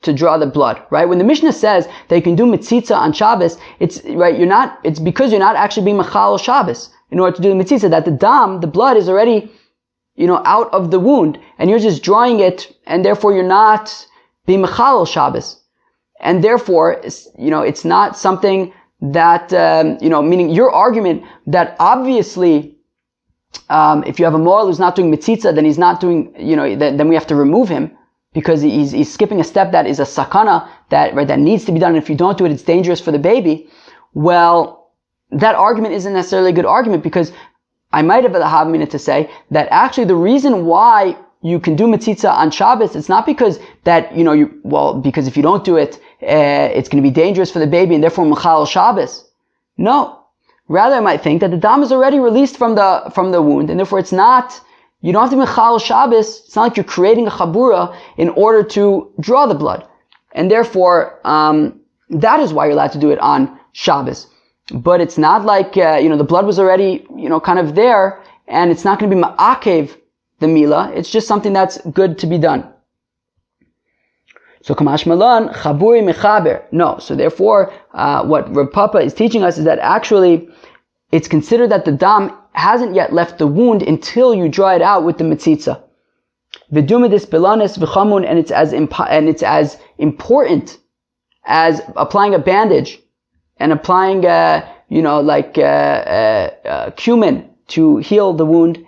S1: to draw the blood, right? When the Mishnah says that you can do mitzitza on Shabbos, it's right. It's because you're not actually being mechalel Shabbos in order to do the mitzitza, that the blood is already, out of the wound, and you're just drawing it, and therefore you're not being mechalel Shabbos, and therefore, it's not something that, meaning your argument that obviously, if you have a moel who's not doing mitzitza, then he's not doing, then we have to remove him because he's skipping a step that is a sakana that needs to be done. And if you don't do it, it's dangerous for the baby. Well, that argument isn't necessarily a good argument, because I might have a minute to say that actually the reason why you can do mitzitza on Shabbos, it's not because that, because if you don't do it, it's going to be dangerous for the baby and therefore mechal Shabbos. No. Rather, I might think that the dam is already released from the wound, and therefore you don't have to mechal Shabbos. It's not like you're creating a chabura in order to draw the blood. And therefore, that is why you're allowed to do it on Shabbos. But it's not like, the blood was already, kind of there, and it's not going to be ma'akev the milah. It's just something that's good to be done. So kamash malan chaburi mechaber. No. So therefore, what Rav Papa is teaching us is that actually it's considered that the dam hasn't yet left the wound until you draw it out with the mitzitza. V'dumidis bilanis v'chamun, and it's as important as applying a bandage and applying, cumin to heal the wound.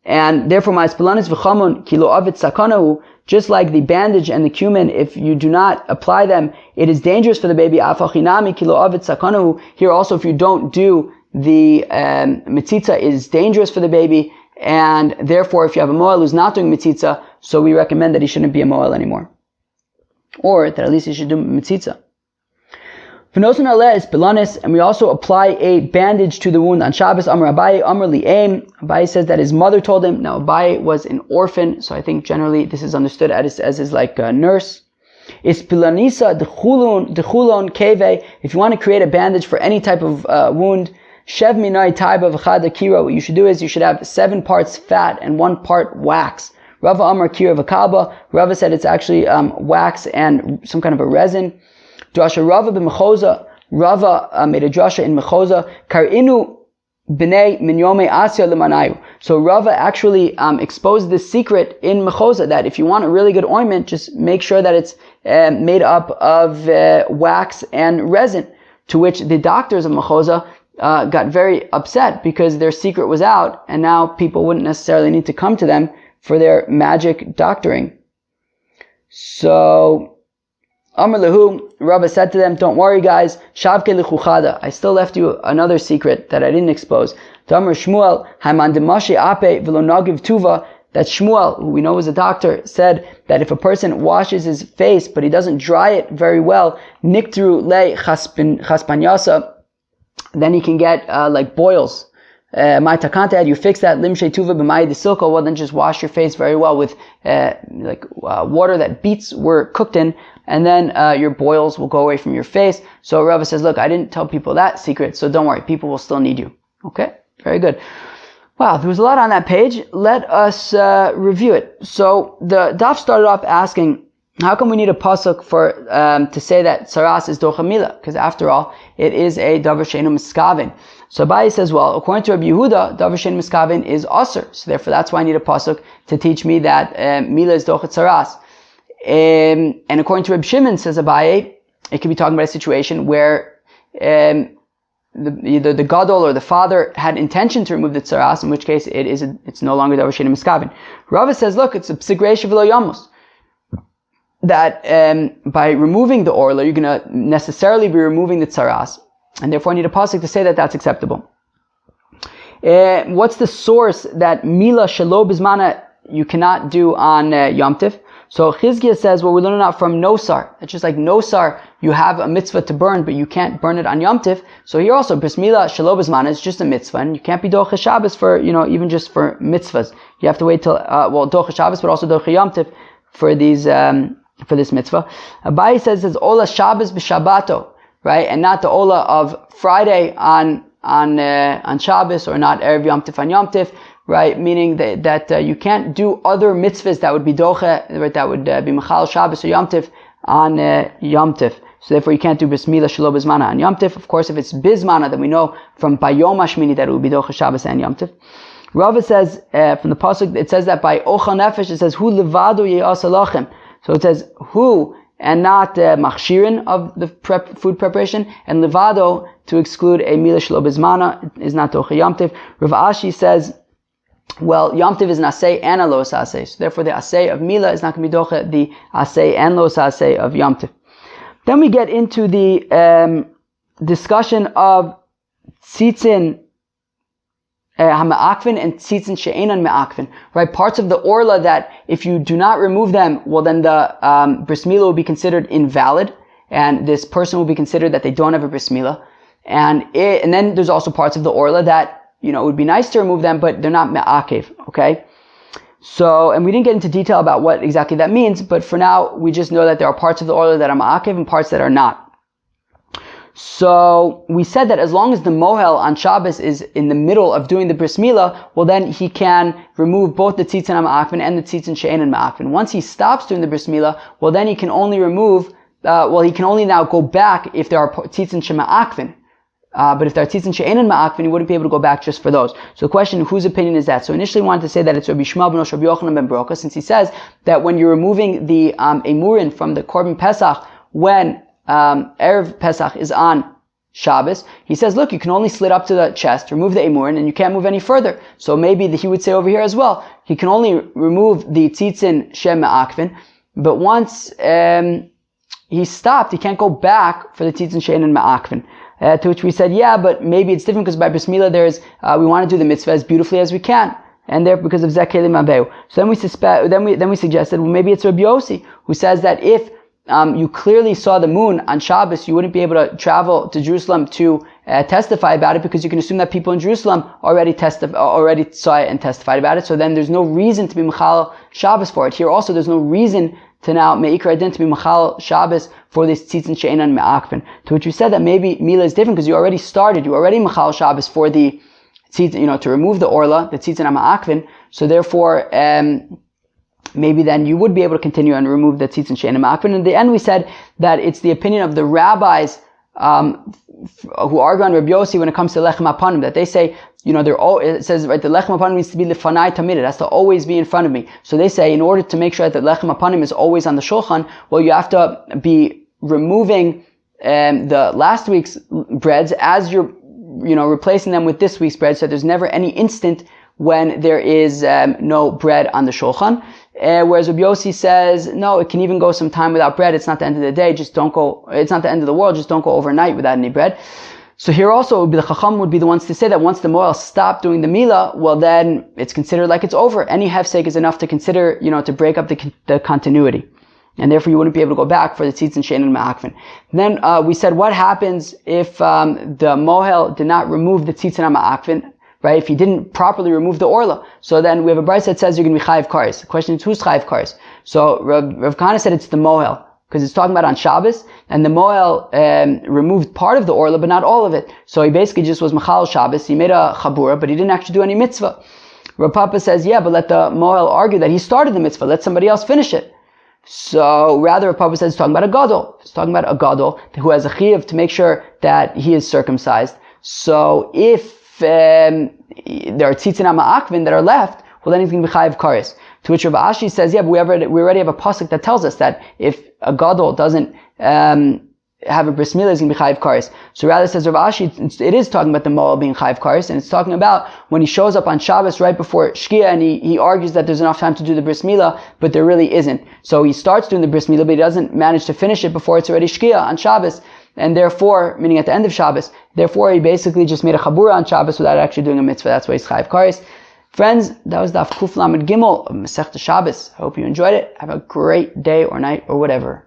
S1: And therefore, ma'as bilanis v'chamun kilo avet sakanahu. Just like the bandage and the cumin, if you do not apply them, it is dangerous for the baby. Afachinami kilo avet sakanahu. Here also, if you don't do the mitzitza, it is dangerous for the baby. And therefore, if you have a moel who's not doing mitzitza, so we recommend that he shouldn't be a moel anymore. Or that at least he should do mitzitza. V'nosan aleh is bilanis, and we also apply a bandage to the wound on Shabbos. Amar Abaye, Amar Li'em. Abaye says that his mother told him. Now Abaye was an orphan, so I think generally this is understood as his nurse. Is pilanisa dechulon keve. If you want to create a bandage for any type of wound, shev minai taiba v'chad akira. What you should do is you should have 7 parts fat and 1 part wax. Rava Amar kira v'kaba. Rava said it's actually wax and some kind of a resin. Drasha Rava b'mechoza. Rava made a drasha in mechoza. Karinu b'nei min yomei asya l'manayu. So Rava actually exposed this secret in mechoza, that if you want a really good ointment, just make sure that it's made up of wax and resin. To which the doctors of mechoza got very upset because their secret was out, and now people wouldn't necessarily need to come to them for their magic doctoring. So Amar Lahu, Rava said to them, don't worry guys, Shavke lechuchada, I still left you another secret that I didn't expose. Amar Shmuel, Haiman demashi ape v'lo nagiv tuva, that Shmuel, who we know is a doctor, said that if a person washes his face but he doesn't dry it very well, niktru le chaspanyasa, then he can get boils. My takanta, you fix that limshe tuva b'mai desilko, well then just wash your face very well with water that beets were cooked in, and then your boils will go away from your face. So Rava says, look, I didn't tell people that secret, so don't worry, people will still need you. Okay, very good. Wow, there was a lot on that page. Let us review it. So the daf started off asking, how come we need a pasuk for to say that saras is docheh milah? Because after all, it is a davar sheinu miskavin. So Abaye says, well, according to Rabbi Yehuda, davar sheinu miskavin is aser. So therefore, that's why I need a pasuk to teach me that milah is docheh saras. And according to Reb Shimon, says Abaye, it could be talking about a situation where either the gadol or the father had intention to remove the tsaras, in which case it's no longer davar sheinu miskavin. Rava says, look, it's a psigreisha v'lo yamos. That by removing the orla, you're going to necessarily be removing the tsaras, and therefore I need a pasuk to say that that's acceptable. What's the source that milah shelo bizmanah you cannot do on Yom Tiv? So Chizkiah says, well, we're learning out from Nosar. It's just like Nosar, you have a mitzvah to burn, but you can't burn it on Yom Tiv. So here also, bris milah, shelo, bizmanah is just a mitzvah, and you can't be docheh Shabbos for, even just for mitzvahs. You have to wait till, docheh Shabbos, but also docheh Yom Tiv for these, for this mitzvah. Abai says it's Ola Shabbos b'Shabbato, right? And not the Ola of Friday on Shabbos, or not Erev Yom Tif on Yom Tif, right? Meaning that you can't do other mitzvahs that would be docheh, right? That would be Michal Shabbos or Yom Tif on Yom Tif. So therefore you can't do bris milah, shelo, bizmanah on Yom Tif. Of course, if it's bizmanah, then we know from Bayom Hashmini that it would be docheh Shabbos and Yom Tif. Rava says, from the pasuk, it says that by Ochel Nefesh, it says, Hu levado ye'asa lachem. So it says, who, and not machshirin of the food preparation, and levado, to exclude a milah shelo bizmanah, is not docheh Yom Tif. Rav Ashi says, well, Yom Tiv is an asay and a los asay, so therefore the asay of milah is not going to be docheh the asay and los asay of Yom Tiv. Then we get into the discussion of tzitzin ha'me'akvin and tzitzin she'enan me'akvin, right? Parts of the orla that if you do not remove them, well then the bris milah will be considered invalid, and this person will be considered that they don't have a bris milah. And then there's also parts of the orla that, it would be nice to remove them, but they're not me'akev, okay? So, and we didn't get into detail about what exactly that means, but for now, we just know that there are parts of the orla that are me'akev and parts that are not. So, we said that as long as the mohel on Shabbos is in the middle of doing the bris milah, well then he can remove both the tzitzin ha'me'akvin and the tzitzin she'enan me'akvin. Once he stops doing the bris milah, well then he can only remove, he can only now go back if there are tzitzin she'me'akvin. But if there are tzitzin she'enan me'akvin, he wouldn't be able to go back just for those. So the question, whose opinion is that? So initially we wanted to say that it's Rabbi Shmuel ben Rabbi Yochanan ben Broka, since he says that when you're removing the emurin from the Korban Pesach, when Erev Pesach is on Shabbos, he says, look, you can only slit up to the chest, remove the emurin, and you can't move any further. So maybe he would say over here as well, he can only remove the tzitzin she'en me'akvin, but once he stopped, he can't go back for the tzitzin she'enan me'akvin. To which we said, yeah, but maybe it's different because by bris milah we want to do the mitzvah as beautifully as we can, and there because of zekelim abeu. So then we suggested, well, maybe it's Rabbi Yossi who says that if you clearly saw the moon on Shabbos, you wouldn't be able to travel to Jerusalem to testify about it, because you can assume that people in Jerusalem already saw it and testified about it. So then there's no reason to be mechal Shabbos for it. Here also, there's no reason to now me'ikar adin to be mechal Shabbos for this tzitzin she'enan me'akvin. To which we said that maybe milah is different because you already mechal Shabbos for the tzitzin, to remove the orla, the tzitzin me'akvin. So therefore, maybe then you would be able to continue and remove the tzitzin she'enan me'akvin. And in the end, we said that it's the opinion of the rabbis who argue on Rabbi Yossi when it comes to lechem hapanim, that they say, it says, right, the lechem hapanim needs to be lefanai tamid, it has to always be in front of me. So they say, in order to make sure that lechem hapanim is always on the shulchan, well, you have to be removing the last week's breads as you're, replacing them with this week's bread, so there's never any instant when there is no bread on the shulchan. Whereas Rabbi Yossi says, no, it can even go some time without bread. It's not the end of the day. It's not the end of the world. Just don't go overnight without any bread. So here also, the Chacham would be the ones to say that once the Moel stopped doing the Milah, well then, it's considered like it's over. Any hefsek is enough to consider, to break up the continuity. And therefore you wouldn't be able to go back for the tzitzin she'enan me'akvin. Then, we said, what happens if, the Mohel did not remove the tzitzin me'akvin? Right? If he didn't properly remove the orla. So then we have a brayso that says you're going to be chayiv kares. The question is, who's chayiv kares? So Rav Kahana said it's the mohel, because it's talking about on Shabbos, and the mohel removed part of the orla, but not all of it. So he basically just was mechal Shabbos, he made a chabura, but he didn't actually do any mitzvah. Rav Papa says, yeah, but let the mohel argue that he started the mitzvah, let somebody else finish it. So rather, Rav Papa says it's talking about a gadol. It's talking about a gadol who has a chiyuv to make sure that he is circumcised. So if there are tzitzin me'akvin that are left, well then he's going to be chayiv kares. To which Rav Ashi says, yeah, but we already have a pasuk that tells us that if a gadol doesn't have a bris milah, he's going to be chayiv kares. So rather, says Rav Ashi, it is talking about the moel being chayiv kares, and it's talking about when he shows up on Shabbos right before Shkia, and he argues that there's enough time to do the bris milah, but there really isn't. So he starts doing the bris milah, but he doesn't manage to finish it before it's already Shkia on Shabbos. And therefore, meaning at the end of Shabbos, therefore he basically just made a chabura on Shabbos without actually doing a mitzvah. That's why he's chayiv kares. Friends, that was Daf Kuf Lamed Gimel of Masechta Shabbos. I hope you enjoyed it. Have a great day or night or whatever.